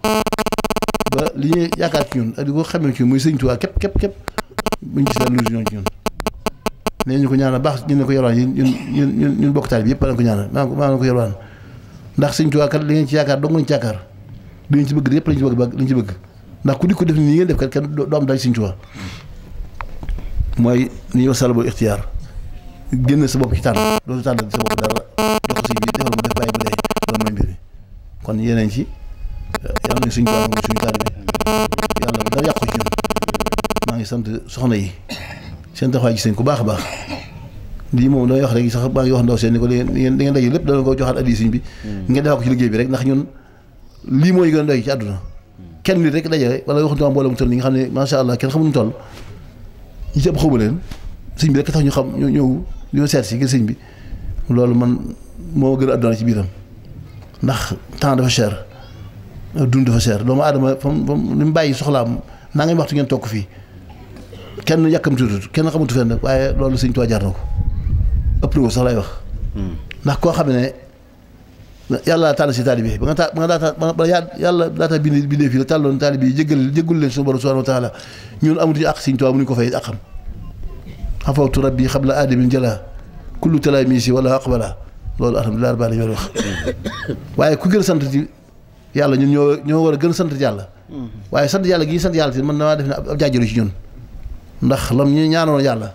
ba li ñuy yaakaar ci ñun ak di ko xamee ci ñun muy Sëñ Tuubaa képp buñ gis daal lu ñoon ci ñun nee ñu ko ñaanal baax ñu ne ko yalwaan ñun bokk taal bi yëpp ko ñaanal maa ngi ko yalwaan ndax Sëñ Tuubaa kat li ngeen ci yaakaar dong ngeen ci yaakaar li ngeen ci bëgg yëpp lañ ci bëgg ndax ku di ko def ni ngeen def kat kenn doo am daj Sëñ Tuubaa mooy li ñuy wax salabul ixtiyaar génn sa bopp ci tànn dootu tànn sa bopp dara jox ko sëñ bi defal mu def bàyyi ba dee loolu mooy mbir mi kon yeneen ci yàlla na Sëñ Tuubaa moom suñu taal bi yàlla bu dara yàqu ci ñun maa ngi sant soxna yi seen taxawaay gis nañ ko baax a baax lii moom damay wax rek sax maa ngi wax ndaw seen ni ko da ngeen daje lépp dana ko joxaat addi sëñ bi ngeen defal ko ci liggéey bi rek ndax ñun lii mooy gën a doy ci àdduna kenn nit rek daje wala waxuñu am mbooloo mu toll nii nga xam ne macha allah kenn xamuñu toll ñi ci ëpp xamu leen sëñ bi rek tax ñu xam ñu ñëw li ma seet si ngir sëñ bi loolu man moo gën a àdduna ci biiram ndax temps dafa cher dund dafa cher doomu aadama fam li mu bàyyi soxlaam naa ngay waxtu ngeen toog fii kenn yàkkamtuutut kenn xamutu fenn waaye loolu Sëñ Tuubaa jaar na ko ëpp na ko sax lay wax ndax koo xam ne yàlla tànn si taalibe ba nga daata yàlla daata bindee fii la tàlloon taalibe yi jéggul leen suñu borom subhaanahu wa taala ñun amatuñu àq Sëñ Tuubaa mënuñu ko fay àqam xafawtu rabbi xabla aadamin jala kullu talaamisi wala aqbala loolu alhamdulilah rabbil aalamiin wax waaye ku gën a sant ci yàlla ñun ñoo war a gën a sant yàlla waaye sant yàlla gi sant yàlla te man damaa def ne ab jaajëru ci ñun ndax lam ñu ñaanoon yàlla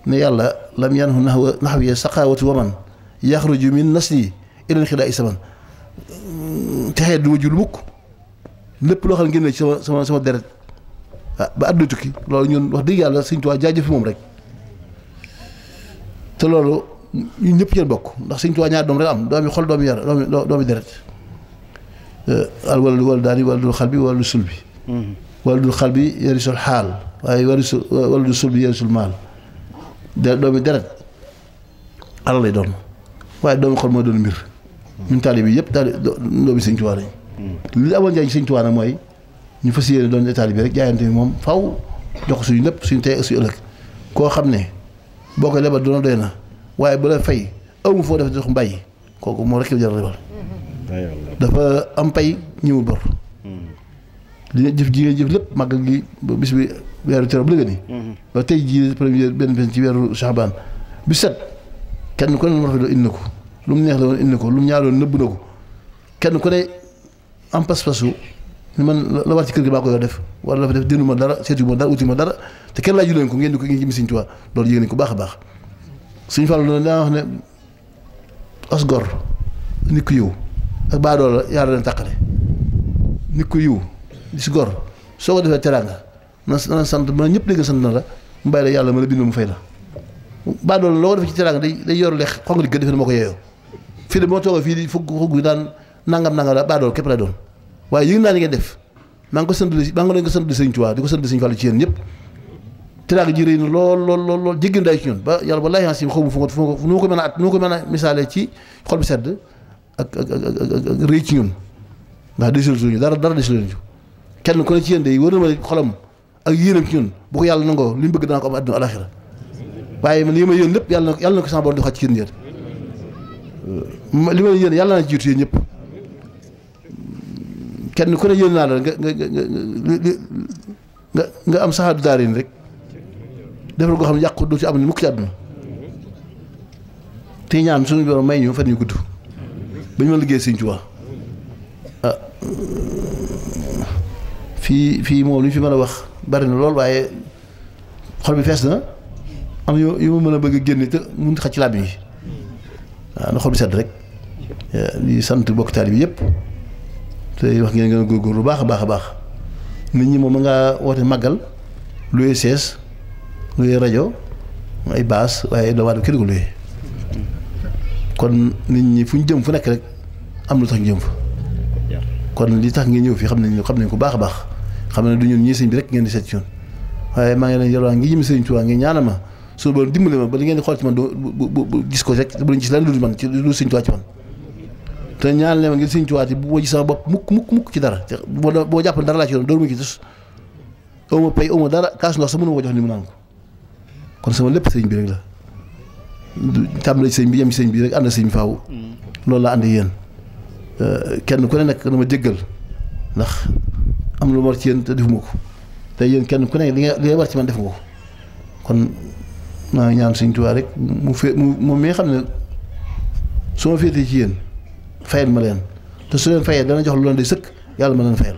ne yàlla lam yanhu naxwiya saqaawatu waman yaxruju min nasli ilan xidaa isaman texee du ma jul mukk lépp loo xam ne génne ci sama deret ba àdduna tukki loolu ñun wax dëgg yàlla Sëñ Tuubaa jaajëf moom rek te loolu ñun ñëpp ci bokk ndax Sëñ Tuubaa ñaar doom rek am doomi xol doomi yar doomi deret al waladu daani waladul xal bi waladul sul bi waladul xal bi yarisul xaal waaye waladul sul bi yarisul maal doomi deret alal lay doon waaye doomi xol mooy doon mbir ñun taalibe bi yëpp doomi Sëñ Tuubaa lañ li amoon njariñ Sëñ Tuubaa nag mooy ñu fas yéene doon taalibe bi rek jaayante bi moom faw jox ko suñu lépp suñu tey ak suñu ëllëg koo xam ne boo koy lebal doona doy na waaye bu la fay amu foo def dox mbàyyi kooku moo rek jar lebal dafa am pay ñëwul bor li nga jëf ji nga jëf lépp màggal gi bis bi weeru teru bu lëgë ni ba tey jii première benn bés ci weeru Saabaan bi set kenn ku ne rafet indi na ko lu mu neex la woon indi na ko lu mu ñaar woon nëbb na ko kenn ku ne am pas-pasu ni man la war ci kër gi baa ko yor def wala dafa def déndu ma dara seetu ma dara uti ma dara te kenn laaju leen ko ngeen di ko ngi jëm Sëñ Tuubaa loolu yéeg nañ ko baax a baax Sëñ Fallu doon daa wax ne as gor nit ku yiw ak baadoo la yàlla leen tàqale nit ku yiw di si gor soo ko defee teraanga na sant ma ñëpp dégg sant na la mu bàyyi la yàlla ma la bind mu fay la baadoo la loo ko defee ci teraanga day yor leex xonga li gën defe ne moo ko yeeyoo fii de moo toogee fii di fugg daan nangam la baadoo képp la doon waaye yëg naa li ngeen def maa ngi ko sant Sëñ Tuubaa di ko sant Sëñ Fallu ci yéen ñëpp teraanga ji rëy na lool jéggi ndaay ci ñun ba yàlla wallaahi ansi xaw ma fu ma ko mën a misaale ci xol bi sedd ak rëy ci ñun ndax desul dara desul ñu kenn ku ne ci yéen de wër na ma xolam ak yéenam ci ñun bu ko yàlla nangoo li mu bëgg dana ko am àdduna alaxira waaye man li ma yéen lépp yàlla na ko sama borom di xaj ci yéen li ma yéen yàlla na jiitu yéen ñëpp kenn ku ne yéen naa la nga am saxaadu daarin rek defal koo xam ne yàqu doo ci am ni mukk ci àdduna te ñaan suñu borom may ñu fan ñu gudd ba ñu mën liggéey Sëñ Tuubaa fii moom li ñu fi mën a wax bari na lool waaye xol bi fees na am yu ma mën a bëgg a génne te mun xaj ci làmmiñ yi waaw na xol bi sedd rek di sant bokk taalibe bi yëpp te wax ngeen gën a góorgóorlu baax a baax nit ñi moom ma ngaa woote màggal luy sees luy rajo ay baas waaye doomu aadama kenn ko luy kon nit ñi fu ñu jëm fu nekk rek am lu tax ñu jëm fa kon li tax ngeen ñëw fii xam nañ ko baax a baax xam ne du ñun ñii sëñ bi rek ngeen di seet ci ñun waaye maa ngi leen yalwaa ngi jëm Sëñ Tuubaa ngeen ñaanal ma su ba dimbali ma ba li ngeen di xool ci man bu gis ko rek bu leen gis lan lu dul man ci lu Sëñ Tuubaa ci man te ñaanal leen ma ngir Sëñ Tuubaa ci bu ma gis sama bopp mukk ci dara boo jàpp dara laa ci doon dóor ma ci tus aw ma pay aw ma dara kaas ndox sax mënu ma ko jox ni mu naan ko kon sama lépp sëñ bi rek la tàmbale ci sëñ bi yem ci sëñ bi rek ànd sëñ bi faaw loolu laa ànd yéen kenn ku ne nag dama jéggal ndax am lu ma war ci yéen te defuma ko te yéen kenn ku ne li nga war ci man def nga ko kon maa ngi ñaan Sëñ Tuubaa rek moom mi nga xam ne su ma féetee ci yéen fayal ma leen te su leen fayee dana jox lu leen di sëkk yàlla ma leen fayal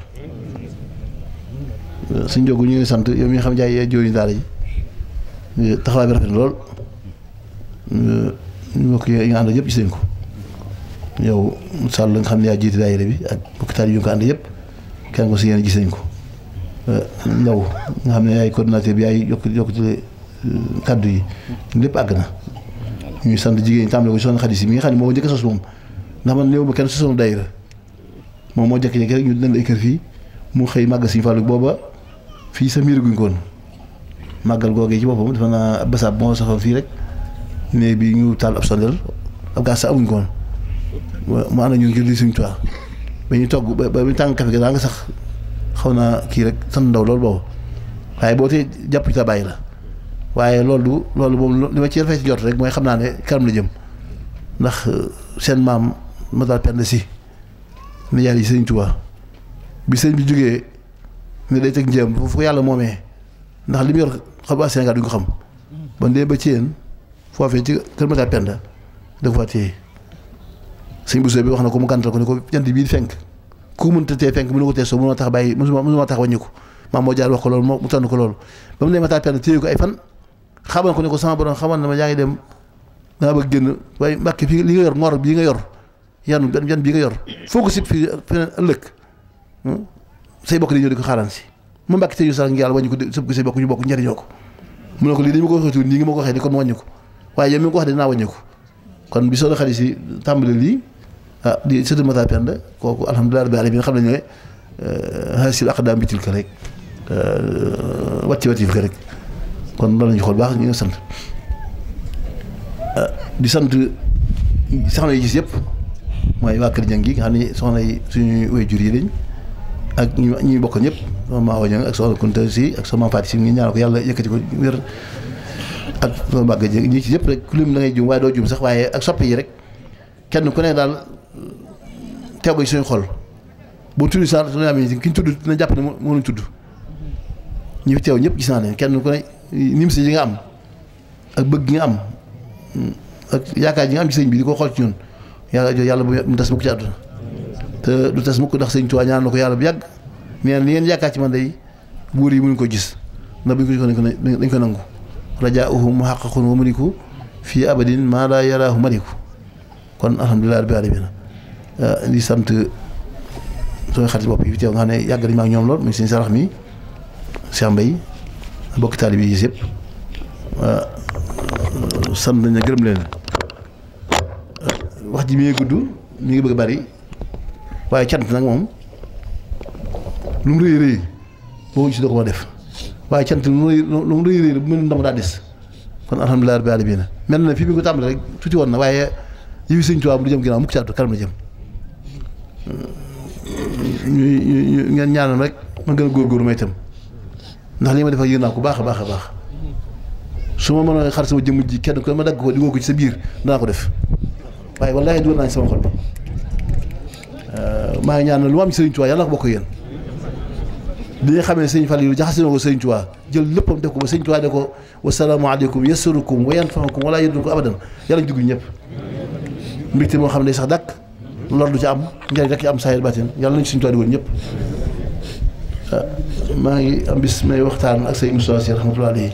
suñ jógu ñu ngi sant yow mi nga xam jaay jooju daara ji taxawaay bi rafet na lool ñu bokk yi nga ànd yëpp gis nañ ko yow Sall nga xam ne yaa jiite daayira bi ak bokk taal yu nga ko ànd yëpp kenn ko si yéen gis nañ ko ndaw nga xam ne yaay coordinateur bi yaay yokkute kaddu yi lépp àgg na ñuy sant jigéen ñi tàmbale ko soxna Xadi Si mi nga xam ne moo njëkk a sos moom ndax man néew ma kenn sosoon daayira moom moo jekki-jekki rek ñu dend ay kër fii mu xëy màggal Sëñ Fallu booba fii sa miir guñ koon màggal googee ci boppam dafa naa basaab moo saxoon fii rek ne bi ñu taal ab sondel ab gas sa amuñ ko woon mu ànd ñu ngir di Sëñ Tuubaa ba ñu togg ba ñu tàng café ga daa nga sax xaw naa kii rek sant ndaw loolu boobu waaye boo tee jàpp ci ta bàyyi la waaye loolu moom li ma ci rafet ci jot rek mooy xam naa ne kanam la jëm ndax seen maam Matar Penda Si nijaay yi Sëñ Tuubaa bi sëñ bi jógee ne day teg njëm foofu ko yàlla moomee ndax li mu yor xam waa Sénégal duñ ko xam ba ndee ba ci yéen foofee ci kër Matar Penda da ko fa téye sëñ Bousso bi wax na ko mu gàntal ko ne ko jant bii fenk ku mënta tee fenk mënu ko tee soo mënuma tax bàyyi mënuma tax wàññi ko maam moo jaar wax ko loolu mu tànn ko loolu ba mu ne Matar Penda téye ko ay fan xamal ko ne ko sama borom xamal na ma yaa ngi dem danga bëgg génn waaye Mbàkke fii li nga yor ngor bii nga yor yan bii nga yor foo ko sib fii feneen ëllëg say bokk di ñëw di ko xaaraan si mu Mbàkke te yu sax ngi yàlla wàññi ko sëb ko say bokk ñu bokk njëriñoo ko mu ne ko lii dañu ma ko waxee nii nga ma ko waxee di kon ma wàññi ko waaye yow mi nga ko wax dinaa wàññi ko kon bi soo xarit si tàmbali lii di sëtu Matar Penda kooku alhamdulilah rabbil alamin xam nañu ne hasil aqdam bitil ka rek wàcci ka rek kon loolu lañu xool baax ñu ngi sant di sant soxna yi gis yëpp mooy waa kër Ñang gi nga xam ne soxna yi suñuy waajur yi lañ ak ñi bokk ñëpp soxna Maawa Ñang ak soxna Kunta Si ak soxna Faati Si ngi ñaanal ko yàlla yëkkati ko wér ak soxna Mbàgga ji ñi ci yëpp rek ku lim da ngay jum waaye doo jum sax waaye ak soppi yi rek kenn ku ne daal teew ba suñu xol boo tudd sax suñu amee ki ñu tudd dina jàpp ne moo ñu tudd ñi fi teew ñëpp gis naa leen kenn ku ne nim si yi nga am ak bëgg gi nga am ak yaakaar ji nga am ci sëñ bi di ko xool ci ñun yàlla bu mu tas mukk ci àdduna te du tas mukk ndax Sëñ Tuubaa ñaan na ko yàlla bu yàgg neen li ngeen yaakaar ci man day buur yi mënuñ ko gis ndax bu ñu ko dañ ko nangu rajaa'uhu muhaqqaqun wa maliku fii abadin maa laa yaraahu maliku kon alhamdulilah rabbil alamin di sant sooy xarit bopp yi fi teew nga xam ne yàgg nañ ma ak ñoom lool muy sëñ Sarax mi Cheikh Mbaye bokki taalibe yi yëpp sant nañ ne gërëm leen wax ji mi ngi gudd mi ngi bëgg bari waaye cant nag moom lu mu rëy rëy boo gis doo ko ma def waaye cant lu mu rëy rëy bu mel ndam daa des kon alhamdulilah rabbil alamin mel na fii bi nga ko tàmbalee rek tuuti woon na waaye yëfi Sëñ Tuubaa bu du jëm ginnaaw mukk ci àddu kanam la jëm ñu ngeen ñaanal rek ma gën a góorgóorlu may itam ndax li ma def ak yéen naa ko baax a baax a baax su ma mënoon xar sama jëmm ji kenn ko ma dagg ko di woo ko ci sa biir danaa ko def waaye wallaahi dugal naa ci sama xol bi maa ngi ñaan lu ma am ci Sëriñ Tuubaa yàlla na ko bokk yéen bi nga xamee Sëriñ Fallu jaxase na ko Sëriñ Tuubaa jël léppam def ko ba Sëriñ Tuubaa de ko wasalaamu aleykum yasurukum wa yanfaxukum wala yadurrukum abadan yàlla ñu dugg ñëpp mbégte moo xam ne day sax dàkk lor du ci am njëriñ rek ci am saayir baatin yàlla nañu Sëriñ Tuubaa di woon ñëpp maa ngi am bis may waxtaan ak say Moustapha Sy rahmatullahi alayhi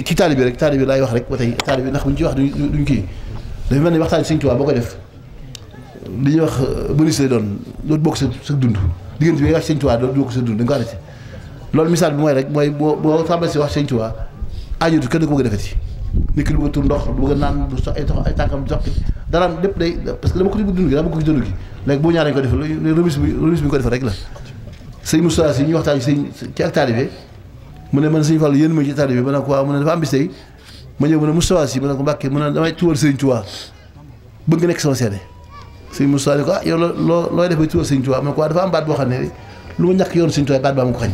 ci taalibe rek taalibe laay wax rek ba tey taalibe ndax buñ ci wax duñ kii dafa mel ni waxtaan Sëriñ Tuubaa boo koy def li ñuy wax bonus lay doon dootu bokk sa dund diggante bi nga wax Sëriñ Tuubaa dootu bokk sa dund da nga ko arrêté loolu misaal bi mooy rek mooy boo tàmbali si wax Sëriñ Tuubaa aajatu kenn ko bëgg a defeti nit ki du bëgg a tur ndox du bëgg a naan du sox ay tànkam du sox daraam lépp day parce que dama ko ci bëgg dund gi daa bëgg ko ci dund gi léegi boo ñaaree ko def remise bi ñu ko def rek la sëñ Moustapha Sy ñu waxtaan ci ak taalibe mu ne man Sëñ Fallu yéen ma ci taalibe ma ne ko waaw mu ne dafa am bis tey ma ñëw mu ne Moustapha Sy ma ne ko Mbàkke mu ne damay tuwal Sëriñ Tuubaa bëgg nga nekk sama seede sëñ Moustapha ne ko ah yow looy def bay tuwal Sëriñ Tuubaa ma ne ko waa dafa am baat boo xam ne lu ma ñàkk yoon Sëriñ Tuubaa baat baa ma ko xañ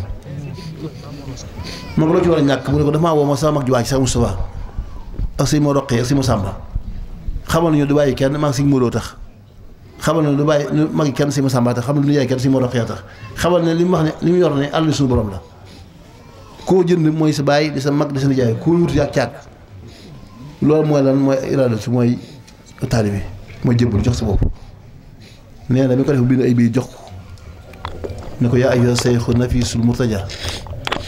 ma ko loo ci war a ñàkk mu ne ko dafa maa woo ma sama mag ju baax ci sa Moustapha ak sëñ moo roqee ak sëñ moo sàmba xamal nañu du bàyyi kenn maa ngi sëñ Modou tax xamal na du bàyyi magi kenn sëñ moo sàmba tax xamal na du yaay kenn sëñ moo roqee tax xamal ne li mu wax ne li mu yor ne àll suñu borom la koo jënd mooy sa bàyyi di sa mag di sa nijaay koo wuti ak caag loolu mooy lan mooy iradatu mooy taalibe mooy jëbbal jox sa bopp nee na bi ko def bind ay bii jox ko ne ko yaa ayyuha sayxu nafisul murtaja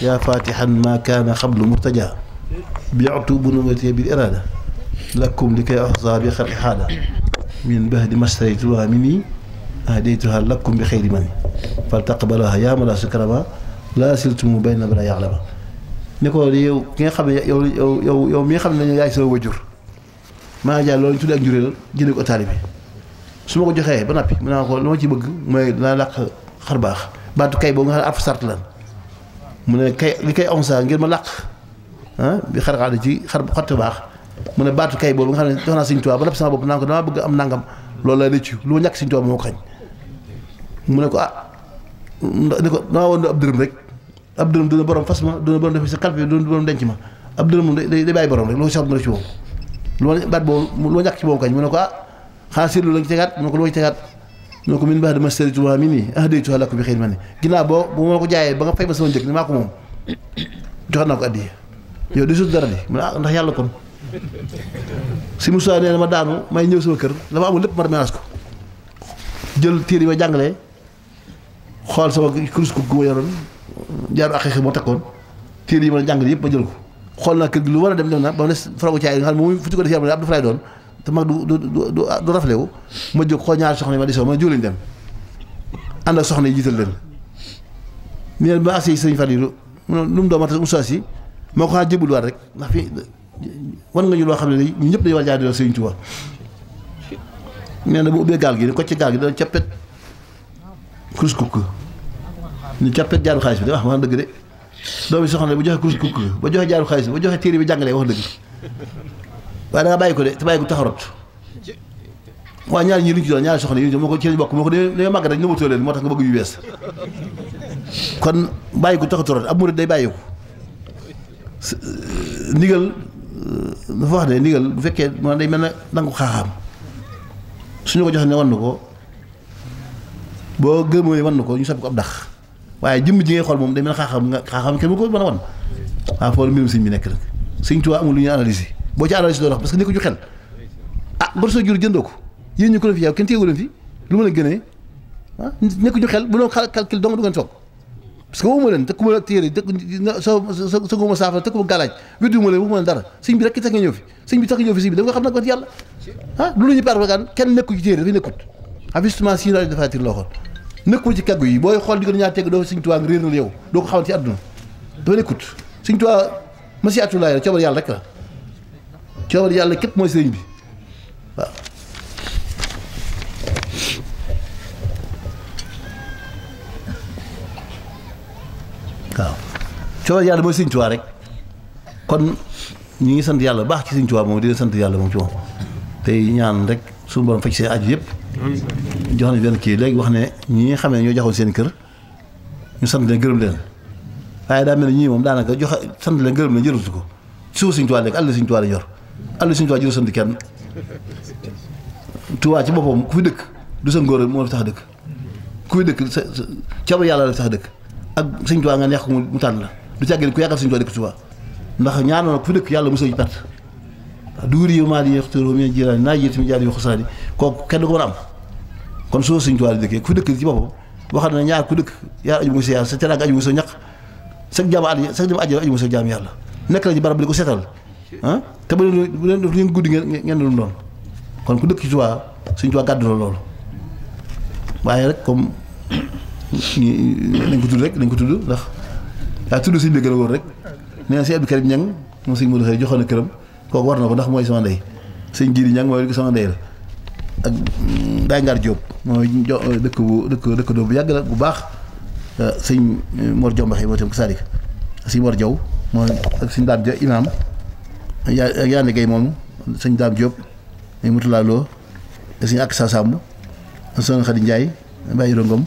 yaa fatihan ma kaana xablu murtaja biatu bu numatee bil irada lakum li koy axsa bi xar ixaada min bahdi mastaraytuha minni ahdaytuha lakum bi xayri mani fal taqbalaha yaa mala sukrama laa siltumu bayna bala yaxlama ne ko yow ki nga xam ne yow mi nga xam ne yaay sama wajur maa ngi jaay loolu ñu tuddee ak njuréel jëndee ko taalibe bi su ma ko joxee ba nappi mu naa ko lu ma ci bëgg mooy dinaa làq xar baax baatu kay boobu nga xam ne arf sart lan mu ne kay li kay onsa ngir ma làq bi xarxaada ci xar xotte baax mu ne baatu kay boobu nga xam ne jox naa Sëriñ Tuubaa ba nappi sama bopp naa ko damaa bëgg am nangam loolu lay rëccu lu ma ñàkk Sëriñ Tuubaa moo ko xañ mu ne ko ne ko damaa woon ab dërëm rek ab dërëm dina borom fas ma dina borom def sa kalpe dina borom denc ma ab dërëm moom day bàyyi borom rek loolu sax mu def ci moom lu ma baat boobu lu ma ñàkk ci moom kañ mu ne ko xanaa seetlu la nga tegaat mu ne ko lu ma ci tegaat mu ne ko min baax dama sëriñ mi nii ahdaytuha lakum bi xayri mani ginnaaw bu ma ko jaayee ba nga fay ma sama njëkk ni maa ko moom joxat naa ko addiya yow di sut dara di mu ne ndax yàlla kon si Moussa nee na ma daanu may ñëw sama kër dafa amul lépp ma menace ko jël téere yi ma jàngalee xool sama kurus gu ma yoroon jaaru aqiiqa moo takkoon téere yi ma jàngale yëpp ma jël ko xool naa kër gi lu war a dem na ba mu des faragu caay nga xam ne moom fu ci ko def yàlla ab dafa lay doon te mag du rafle wu ma jóg xool ñaari soxna yi ma di soo ma jóg lañ dem ànd ak soxna yi jiital leen neen ba agsi Sëriñ Fallu lu mu doon ma tax Moussa Sy moo ko xanaa jébbaluwaat rek ndax fii wan nga ñu loo xam ne ñu ñëpp dañu war jaar di Sëriñ Tuubaa nee na bu ubbee gaal gi ni ko ci gaal gi dana cappet kurus kukk ñu cappet jaaru xaalis bi da wax dëgg de doomi soxna bu joxe kurus kukk ba joxe jaaru xaalis bi ba joxe téere bi jàngalee wax dëgg waaye da nga bàyyi ko de te bàyyi ko taxarot waaye ñaari ñi lu ñu ci doon ñaari soxna yi moo ko ci lañ bokk moo ko dañoo màgg rek nëbatoo leen moo tax nga bëgg yu bees kon bàyyi ko taxatorot ab murid day bàyyi ko ndigal dafa wax ne ndigal bu fekkee man day mel na nangu xaaxaam suñu ko joxe ne wan na ko boo gëmoo ne wan na ko ñu soppi ko ab dax waaye jëmm ji ngay xool moom day mel ne xaaxaam kenn mu ko mën a wan waaw foofu mbirum sëñ bi nekk nag Sëñ Tuubaa amul lu ñuy analyser boo ci analyser doo wax parce que nekk ñu xel gor soo jur jëndoo ko yéen ñu ko leen fi yow kenn téyewu leen fi lu ma leen gënee nekk ñu xel bu doon calcul dong du ngeen toog parce que waxuma leen tëkkuma la téere sa guma saafara tëkkuma galaaj weddiwuma leen waxuma leen dara sëñ bi rek ki tax nga ñëw fi sëñ bi tax nga ñëw fi sëñ bi da nga xam nag yàlla lu ñu parpagaan kenn nekku ci téere dafay nekkut justement si daal dafa tir loo xool nekkul ci kaggu yi booy xool di ko ñaar tegg doo Sëñ Tuubaa nga réeral yow doo ko xamal ci àdduna dafa nekkut Sëñ Tuubaa masiatulaay la coobar yàlla rek la coobar yàlla képp mooy sëriñ bi waaw waaw coobare yàlla mooy Sëñ Tuubaa rek kon ñu ngi sant yàlla baax ci Sëñ Tuubaa moom di leen sant yàlla moom ci moom tey ñaan rek suñu borom faj seen aju yëpp jox nañ benn kii léegi wax ne ñi nga xam ne ñoo joxoon seen kër ñu sant leen gërëm leen waaye daa mel ne ñii moom daanaka joxe sant leen gërëm leen jërëtu ko suuf Sëñ Tuubaa léegi àll Sëñ Tuubaa la yor àll Sëñ Tuubaa jëru sant kenn Tuubaa ci boppam ku fi dëkk du sa ngóor moo la tax dëkk ku fi dëkk sa caba yàlla la tax dëkk ak Sëñ Tuubaa nga neex ko mu tànn la du càggee ku yàggal Sëñ Tuubaa dëkk Tuubaa ndax ñaar na ku fi dëkk yàlla mosoo ci perte duuri yow maa di yextoro mi jiraani naa jiit mi jaar yu xosaani kooku kenn du ko mën a am kon soo Sëñ Tuubaa di dëkkee ku fi dëkk ci boppam waxam ne ñaar ku dëkk yaa aju mu sa yàlla sa teraanga aju mu sa ñaq sa jaam aju mu sa jaam yàlla nekk la ci barab bi di ko seetal ah te bu leen guddi ngeen doon doon kon ku dëkk ci Tuubaa Sëñ Tuubaa gàddu la loolu waaye rek comme nañ ko tudd ndax yaa tudd Sëñ bi gën a wóor rek nee na si Abdou Karim Ñang moom Sëñ Modou Xëy joxoon na këram kooku war na ko ndax mooy sama ndey Sëñ Jiiri Ñang mooy sama ndey la ak Baye Ngar Diop mooy dëkk doo bu yàgg la bu baax Sëñ Mor Jombaxe moo tam ko Sadik Sëñ Mor Jaw mooy ak Sëñ Daam Ja imaam ak Yaane Gay moom Sëñ Daam Diop ay Mutula Lo Sëñ ak sa Samb Soxna Xadi Njaay Baye Rongom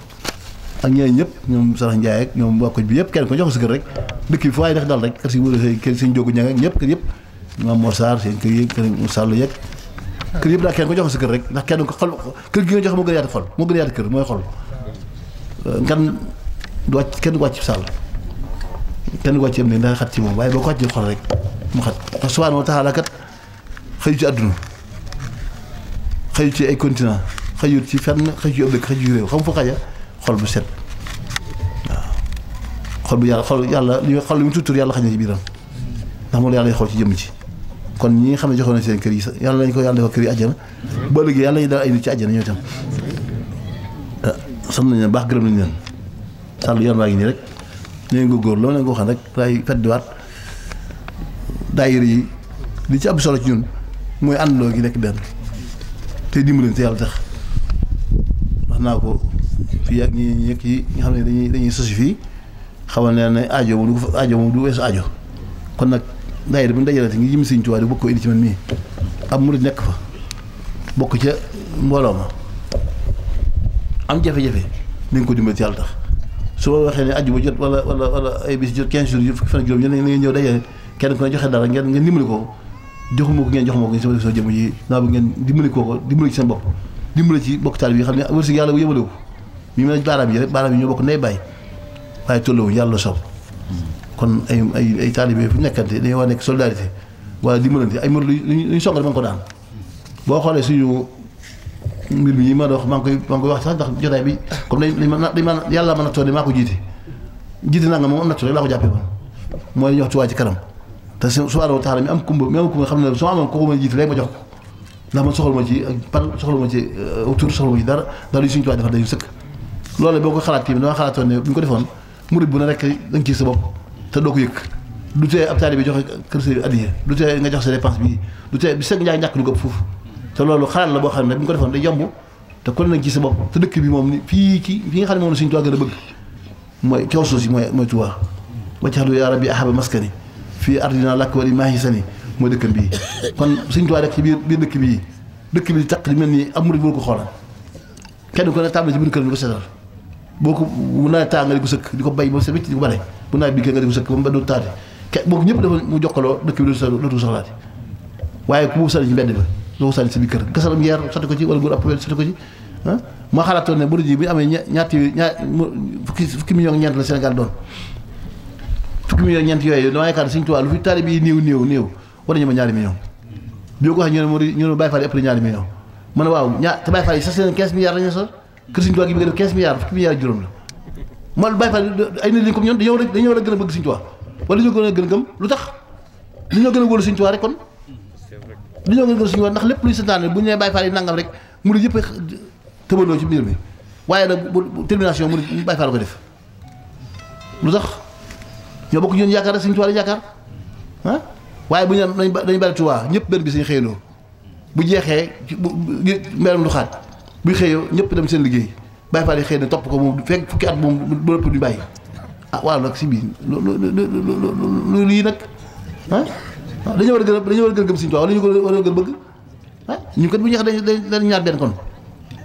ak ñeneen ñëpp ñoom Sarax Njaay ak ñoom waa koñ bi yëpp kenn ko jox sa kër rek dëkk bi fu waaye def dal rek kër si wóor kër Sëñ Jógu Ñang ak ñëpp kër yëpp Maam Mor Sarr seen kër yi kër Sall yeeg kër yëpp daal kenn ko jox sa kër rek ndax kenn ko xol kër gi nga joxe moo gën a yaatu xol moo gën a yaatu kër mooy xol ngan du wàcc kenn du wàcc ci sàll kenn du wàcc am ne ndax xat ci moom waaye boo ko wàcc xol rek mu xat ndax subhaanahu wa taala kat xëyu ci àdduna xëyu ci ay continent xëyut ci fenn xëyu ci ëpp dëkk xëyu ci réew xam fa xaja xol bu set waaw xol bu yàlla xol li mu tuttur yàlla xaj na ci biiram ndax moom yàlla xool ci jëmm ci kon ñi nga xam ne joxoon na seen kër yi yàlla lañ ko yàlla defal kër yi àjjana boo liggéey yàlla ñu daal ay nit ci àjjana ñoo itam sant nañ leen baax gërëm nañ leen sàll yoon waa ngi nii rek ñu ngi góor loolu leen ko waxoon rek day feddiwaat daayira yi li ci am solo ci ñun mooy àndandoo gi nekk benn te dimbaleen te yàlla tax wax naa ko fii ak ñi ñekk yi nga xam ne dañuy sosi fii xamal ne ne aajo moom du weesu aajo kon nag daayira bu ñu dajalati ngi jëm Sëñ Tuubaa di bokk ko indi ci man mii am murid nekk fa bokk ca mbooloo ma am jafe-jafe nañ ko dimbali ci yàlla tax su ma waxee ne aju ba jot wala ay bis jot 15 jours fukki fan ak juróom ngeen ñëw dajale kenn ku ne joxe dara ngeen dimbali ko joxuma ko ngeen jox ma ko sama soo jëm yi naa bëgg ngeen dimbali ko dimbali ci seen bopp dimbali ci bokk taal bi xam ne wërsëg yàlla bu yëmale ko mi mel baaraam yi rek baaraam yi ñoo bokk ndey bàyyi waaye tolluwuñ yàlla soob kon ay taalibe fu nekkante dañoo war a nekk solidarité wala dimbalante ay mër luñ song rek ma ko daan boo xoolee suñu mbir mi ma wax maa ngi koy wax sax ndax jotaay bi comme dañ ma yàlla mën a toog maa ko jiite naa nga moom am na rek laa ko jàppee woon mooy ñu wax Tuubaa ci kanam te subhaanahu wa taala mi am kumba xam ne su ma amoon kooku ma jiite léegi ma jox ko ndax man soxla ma ci ak par soxla ma ci tur soxla ma ci dara ndax li suñu Tuubaa defal dañu sëkk loolu boo ko xalaat tamit dama xalaatoon ne bu ñu ko defoon murid bu ne rek da nga ciy sa bopp te doo ko yëg du tee ab taalibe bi joxe kër sa addiya du tee nga jox sa dépense bi du tee bi sëg njaay ñàkk lu ko ëpp foofu te loolu xalaat la boo xam ne bu ñu ko defoon day yomb te ku ne nag ci sa bopp te dëkk bi moom fii nga xam ne moom la Sëñ Tuubaa gën a bëgg mooy kaw suuf si mooy Tuubaa waccaxlu yaa rabbi ahaba maskani fii ardina làkk wali maahi sani mooy dëkkam bii kon Sëñ Tuubaa rek ci biir dëkk bi di taq di mel ni am murid bu ko xoolal kenn ku ne tàmbali ci biir kër bi ko seetal boo ko bu nawet taa nga di ko sëkk di ko bay ba sa wécc di ko bare bu nawet bi nga di ko sëkk ba mu ba doon taati boo ko ñëpp dafa mu jokkaloo dëkk bi dootu soxlaati waaye ku mu sànni ci mbedd ba doo ko sànni sa biir kër gasalam yeer sotti ko ci wala nguur appel sotti ko ci maa xalaatoon ne murid yi bi amee fukki million ñeent la Sénégal doon fukki million ñeent yooyu dama yaakaar Sëñ Tuubaa lu fi taalibe yi néew war nañu ma ñaari million bi ko waxee ñu ne Baye Fall yi ëpp na ñaari million ma ne waaw te Baye Fall yi sax seen 15 milliards lañu sol kër Sëñ Tuubaa gi bi nga def 15 milliards fukki milliards juróom la man Baye Fall ay nit lañ comme ñoom dañoo war a gën a bëgg Sëñ Tuubaa wala dañoo gën a gëm lu tax dañoo gën a wóolu Sëñ Tuubaa rek kon dañoo gën a Sëñ Tuubaa ndax lépp luy santaane bu ñu nee Baye Fall yi nangam rek mu yëpp tëbandoo ci mbir mi waaye nag bu termination mu Baye Fall ko def lu tax ñoo bokk ñun yaakaar rek Sëñ Tuubaa lañ yaakaar waaye bu ñu dañu bari Tuubaa ñëpp benn bi sañu xëyandoo bu jeexee mberam du xaat buy xëyoo ñëpp dem seen liggéey Baye Fall yi xëy na topp ko moom fekk fukki at moom ba ëpp du bàyyi ah waaw nag si biir lu lii nag ah dañoo war a gën a gëm Sëñ Tuubaa wala ñu ko war a gën a bëgg ah ñu kat bu ñu wax dañ ñaar benn kon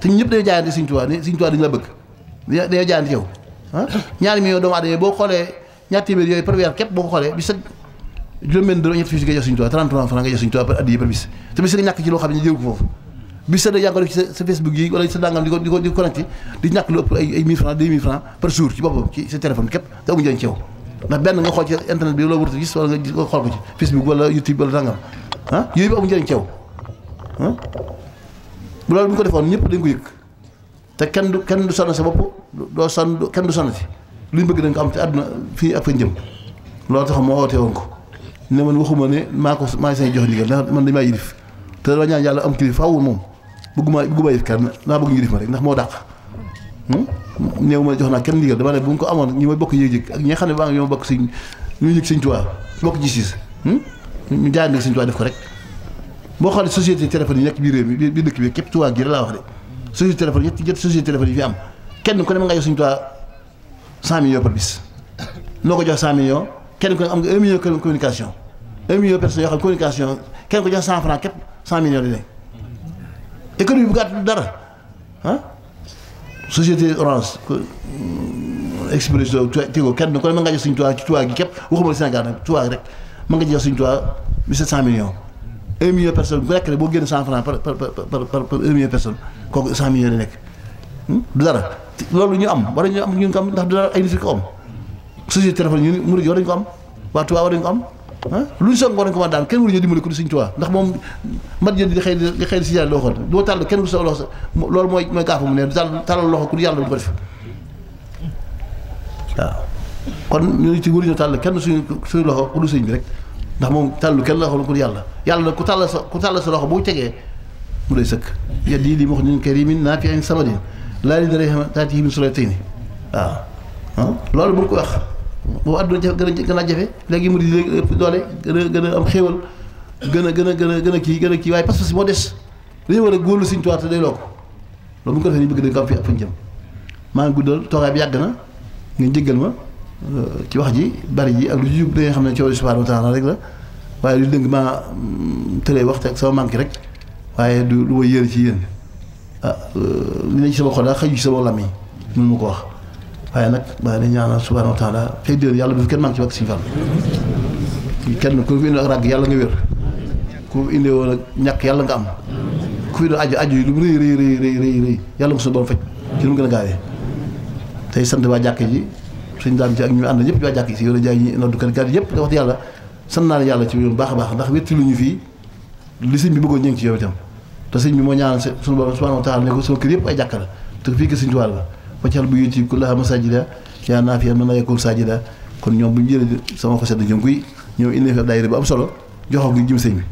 te ñun ñëpp dañoo jaayante Sëñ Tuubaa ni Sëñ Tuubaa dañu la bëgg dañoo jaayante yow ah ñaari millions doomu aadama boo xoolee ñaar téeméer yooyu par weer képp boo ko xoolee bi sa juróom-benn dërëm ñett fii si ngay jox Sëñ Tuubaa 33 francs ngay jox Sëñ Tuubaa par addiya par bis te bis nga ñàkk ci loo xam ne jël ko foofu bis sa da yaa ngi ko def ci sa Facebook yi wala sa dangam di ko connecté di ñàkk lu ëpp ay 1000 francs 2000 francs par jour ci boppam ci sa téléphone képp te amu njëriñ ci yow ndax benn nga xool ci internet bi loo warut a gis wala nga xool ko ci Facebook wala YouTube wala dangam ah yooyu bi amu njëriñ ci yow ah bu loolu bu ñu ko defoon ñëpp dañ ko yëg te kenn du sonn sa bopp doo sonn kenn du sonnati lu ñu bëgg dañ ko am te àdduna fii ak fa jëm loolu tax moo wootee woon ko ne man waxuma ne maa ngi say jox ndigal ndax man dañ maa yilif te dama ñaan yàlla am kilifa faaw moom bëgguma yilif kenn naa bëgg ñu yilif ma rek ndax moo dàq néew ma jox naa kenn ndigal dama ne bu ñu ko amoon ñi may bokk yëg-yëg ak ñi nga xam ne baa ngi ñoo bokk si ñu yëg Sëñ Tuubaa bokk gis-gis ñu jaayante Sëñ Tuubaa def ko rek boo xoolee société téléphone yi nekk biir réew mi biir dëkk bi képp Tuubaa gi laa wax de société téléphone ñett société téléphone yi fi am kenn ku ne ma nga jox Sëñ Tuubaa 100 millions par bis noo ko jox 100 millions kenn ku ne am nga 1 million communication 1 million personnes yoo xam communication kenn ko jox 100 francs képp 100 millions di nekk économie bu gàtt dara ah société Orange Expresso Tigo kenn ku ne ma nga jox Sëñ Tuubaa ci Tuubaa gi képp waxuma la Sénégal nag Tuubaa gi rek ma nga jox Sëñ Tuubaa 1700 millions 1 million personnes bu nekk rek boo génn 100 francs par 1 million personnes kooku 100 millions di nekk du dara loolu ñu am war nañu am ñu ko am ndax du dara ay nit ko am société téléphone ñu murid yi war nañu ko am waa Tuubaa war nañu ko am ah lu ñu soog war nañu ko mën daan kenn waruñu dimbali ko di Sëñ Tuubaa ndax moom mat jënd di xëy si yàlla loo xool doo tàll kenn ku sa loxo loolu mooy gaafa mu ne tàllal loxo ku yàlla du ko def waaw kon ñu ci waruñu tàll kenn suñu loxo ku du sëñ bi rek ndax moom tàllu kenn loxo ku yàlla yàlla ku tàll sa loxo boo tegee mu doy sëkk yet yii li ma wax ñun karimin naafi'in samadin laa li dara taati min sulaytayni waaw loolu bu ñu ko wax boobu àdduna jafe gën a jafe léegi mu di léegi ëpp doole gën a am xéewal gën a kii waaye parce que moo des dañu war a góorlu Sëñ Tuubaa te day loo ko loolu bu ñu ko defee ni bëgg dañ ko am fii ak fañ jëm maa ngi guddal toogaay bi yàgg na ngeen jéggal ma ci wax ji bari ji ak lu ci jub da nga xam ne coow subhaanahu wa taala rek la waaye lu dëng maa tëlee waxte ak sama manqué rek waaye du lu ma yéene ci yéen li ne ci sama xol daal xëy ci sama lam yi mënu ma ko wax waaye nag waaye dañ ñaanal subhaanahu wa taala fekk déwén yàlla bu fi kenn manqué ci wax Sëñ Fall kenn ku fi indi ak ràgg yàlla nga wér ku indi woon ak ñàkk yàlla nga am ku fi doon aju yi lu mu rëy yàlla nga suñu borom faj ci lu mu gën a gaawee tey sant waa jàkk ji suñ daam ci ak ñu ànd ñëpp waa jàkk yi si yow la jaay ñi noddu kat yëpp da wax yàlla sant naa la yàlla ci yoon baax a baax ndax wétti lu ñu fii li sëñ bi bëggoon ñu ngi ci yow itam te sëñ bi moo ñaanal suñu borom subhanahu wa taala ne ko sama kër yëpp ay jàkka la te fii que Sëñ Tuubaa la waccal bu yuti kullaha masajida yaa naafiya mën na yakul sajida kon ñoom bu ñu jëlee sama ko sedd ñoom kuy ñëw indi fi daayira bu am solo joxoo gi jëm sëñ bi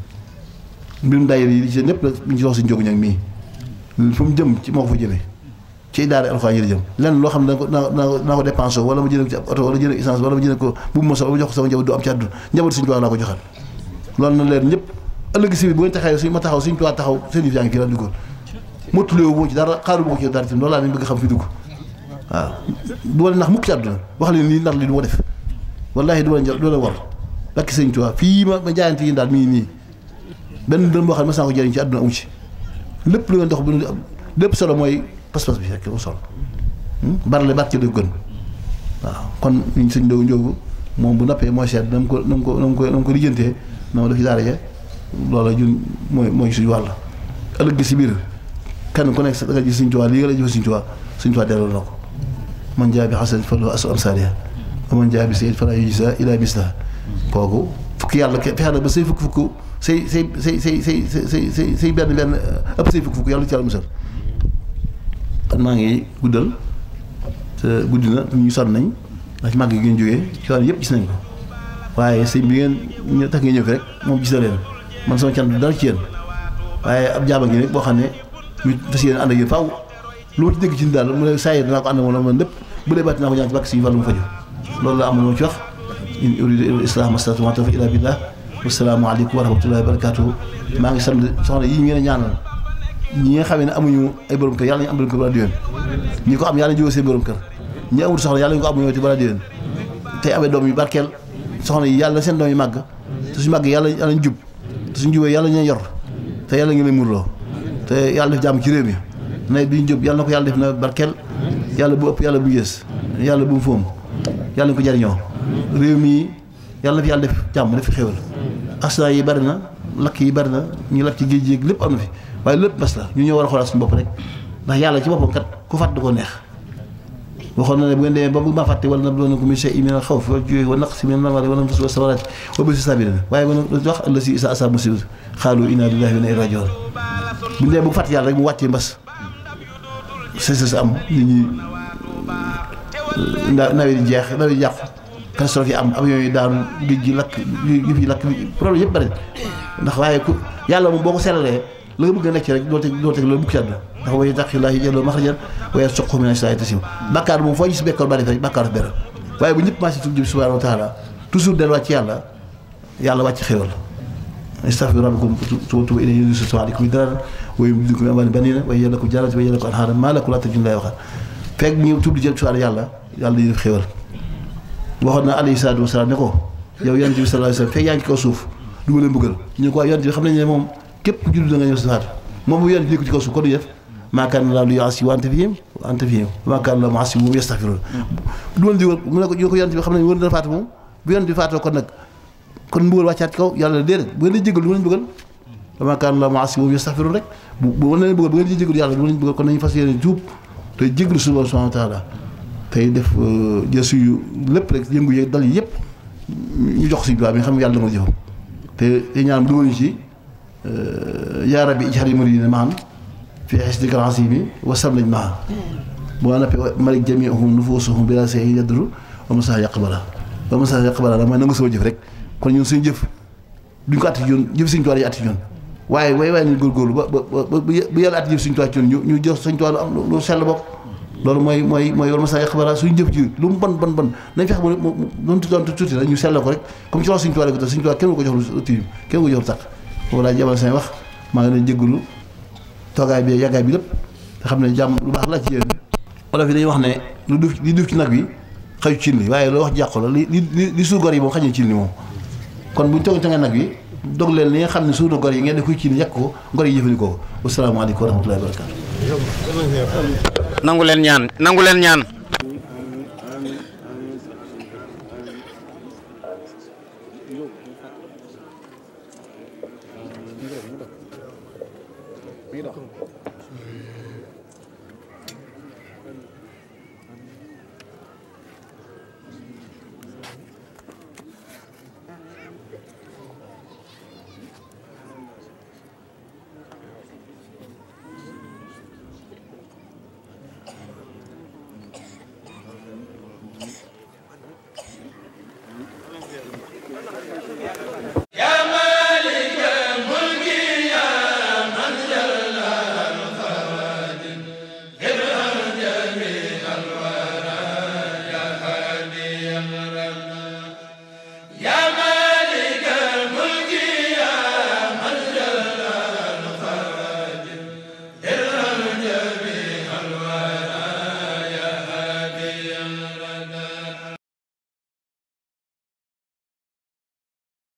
mbirum daayira yi ci ñëpp la ñu ci wax Sëñ Njóogu Ñaŋ mii fu mu jëm ci moo ko fa jëlee ci daara alxuraan yi la jëm lenn loo xam ne naa ko dépensé wala ma jëlee ko ci ab oto wala jëlee essence wala ma jëlee ko bu mu mosal wala ma jox ko sama njaboot du am ci àdduna njaboot Sëñ Tuubaa laa ko joxal loolu na leer ñëpp ëllëg si bi bu ngeen taxawee suñ ma taxaw Sëñ Tuubaa taxaw seen yëf yaa ngi fii la duggoon mottuleewu moo ci dara xaaru moo ci dara tim loolu laa nañ bëgg xam fi dugg waaw du ma leen nax mukk ci àdduna wax leen nii nar li du ma def wallaahi du ma leen war bakki Sëñ Tuubaa fii ma jaayante yi daal nii benn dërëm boo xam ne mas naa ko jëriñ ci àdduna amu ci lépp lu ngeen dox bu lépp solo mooy pas-pas bi rek mu solo barale baat ci dëgg gën waaw kon ñu Sëñ Njóogu moom bu noppee mooy seet na mu ko lijjantee na ma def ci daara ja loola jun mooy suñu wàll ëllëg gi si biir kenn ku nekk da nga gis Sëñ Tuubaa lii nga la jëf Sëñ Tuubaa delloo na ko man jaa bi xasan fa lahu asu amsaaliha wa man jaa bi sayyi'atin falaa yujzaa illaa mislahaa kooku fukki yàlla fexe na ba say fukk say benn ëpp say fukk yàlla ci yàlla musal kon maa ngi guddal te guddi na ñu sonn nañ ndax màgg gi ngeen jógee ci wàllu yëpp gis nañ ko waaye sëñ bi ngeen tax ngeen ñëw fi rek moom gis na leen man sama cant dara ci yéen waaye ab jaaba ngi rek boo xam ne ñu fas yéen ànd ak yéen faaw lu ma ci dégg ci daal mu ne saa yi dinaa ko ànd moom man lépp bu dee baat dinaa ko ñaan ci bàkk Sëñ Fallu mu faju loolu la amoon moo ci wax in uridu illa al-islaah mastata'tu wa ma tawfiiqi illa billah wassalaamu aleykum wa rahmatullahi wa barakatuh maa ngi sant soxna yi ngeen a ñaanal ñi nga xam ne amuñu ay borom kër yàlla ñu am borom kër balaa déwén ñi ko am yàlla ñu jóge seen borom kër ñi amul soxna yàlla ñu ko am ñëw ci balaa déwén tey amee doom yu barkeel soxna yi yàlla seen doom yu màgg te suñu màgg yàlla yàlla ñu jub te suñu jubee yàlla ñu yor te yàlla ngi leen murloo te yàlla def jàmm ci réew mi nawet bi ñu jub yàlla na ko yàlla def na barkeel yàlla bu ëpp yàlla bu yées yàlla bu mu foom yàlla ñu ko jariñoo réew mi yàlla na fi yàlla def jàmm def fi xéwal accident yi bari na lakk yi bari na ñu lakk ci géej gi lépp am na fi waaye lépp bas la ñu ñoo war a xoolaat suñu bopp rek ndax yàlla ci boppam kat ku fàtt du ko neex waxoon na ne bu ngeen demee ba bu ma fàtte wala na doon ko monsieur minal xawf wal juu'i wa naqsin minal amwaali wal anfusi was samaraati wa bashiri saabiriin waaye ba wax allazii izaa asaabathum musiibatun qaaluu innaa lillaahi wa innaa ilayhi raaji'uun bu ñu demee bu fàtte yàlla rek mu wàccee mbas sa am nit ñi nawet yi jeex nawet yi yàqu catastrophe yi am avion yi daanu géej gi lakk yëf yi lakk problème yëpp bari ndax waaye ku yàlla moom boo ko sellalee la nga bëgg a nekk rek doo teg loolu bukk ci àdduna ndax wa yattaqillaaha yaj'al lahu maxrajan wa yarzuqhu min haysu laa yahtasib bàkkaar moom foo gis bekkoor bari rek bàkkaar daf waaye bu ñëpp marché tudd jëm subhaanahu wa taala toujours delluwaat ci yàlla wàcc xéwal istaghfiru rabbakum tuubu ilayhi yursili alaykum midraaran wa yumdidkum bi amwaalin wa baniina wa yaj'al lakum jannaatin wa yaj'al lakum anhaaran maa lakum laa tarjuuna lillaahi waqaaran fekk ñu tudd jëm ci yàlla di def xéwal waxoon na alayhi salaatu wa salaam ne ko yow yonent bi sallallaahu alayhi wa sallam fekk yaa ngi ci kaw suuf du ma leen bëggal ñu ko yonent bi xam nañ ne moom képp ku judd da nga ñëw si faatu moom bu yonent bi nekk ci kaw suuf ko du def maa kaana Allaahu liyu'azzibahum wa anta fiihim wa anta fiihim wa maa kaana Allaahu mu'azzibahum wa hum yastaghfiruun du ma digal mu ne ko ñu ko yonent bi xam nañ wër na faatu moom bu yonent bi faatoo kon nag kon mbugal wàccaat ci kaw yàlla déedéet bu ngeen di jégal du ma leen bëggal wa maa kaana Allaahu mu'azzibahum wa hum yastaghfiruun rek bu ma leen bëggal bu ngeen di jégal yàlla du ma leen bëggal kon nañu fas yéene tuub te jégalu suñu subhaanahu wa taala tey def jël suñu lépp rek yëngu yeeg dal yi yëpp ñu jox suñu tubaab bi nga xam ne yàlla dama jëfam te ñaan dugal ñu ci yaa rabbi ij'al muriidiina ma'an fi hisnika al-aziim wa samlañ maa boo nappee malik jamiihum nufuusuhum bilaa shay'in yadurru wa masaa yaqbala la mooy nangu sama jëf rek kon ñun suñu jëf duñ ko atti ñun jëf suñu tubaab yi atti ñun waaye waaye nañ góorgóorlu ba yàlla atti jëf suñu tubaab ci ñun ñu jox suñu tubaab lu am lu sell bokk loolu mooy wal masaa yaqbala suñu jëf ji lu mu bon nañ fex mu doon tuuti rek ñu sell ko rek comme ci wax suñu tubaab ko suñu tubaab kenn ko jox lu tiim kenn ko jox lu tàq foofu laa jabal say wax maa ngi leen jégalu toogaay bi yàggaay bi lépp nga xam ne jàmm lu baax la ci yéen wolof yi dañuy wax ne li duuf ci nag bi xaju cin li waaye loo wax jàqu la li suur gor yi moom xañu cin li moom kon buñ toog nag bi dog leen li nga xam ne suuru gor yi ngeen def koy cin yàq ko gor yi jëfandikoo ko wasalaamaaleykum wa rahmatullahi wa barakaatu nangu leen ñaan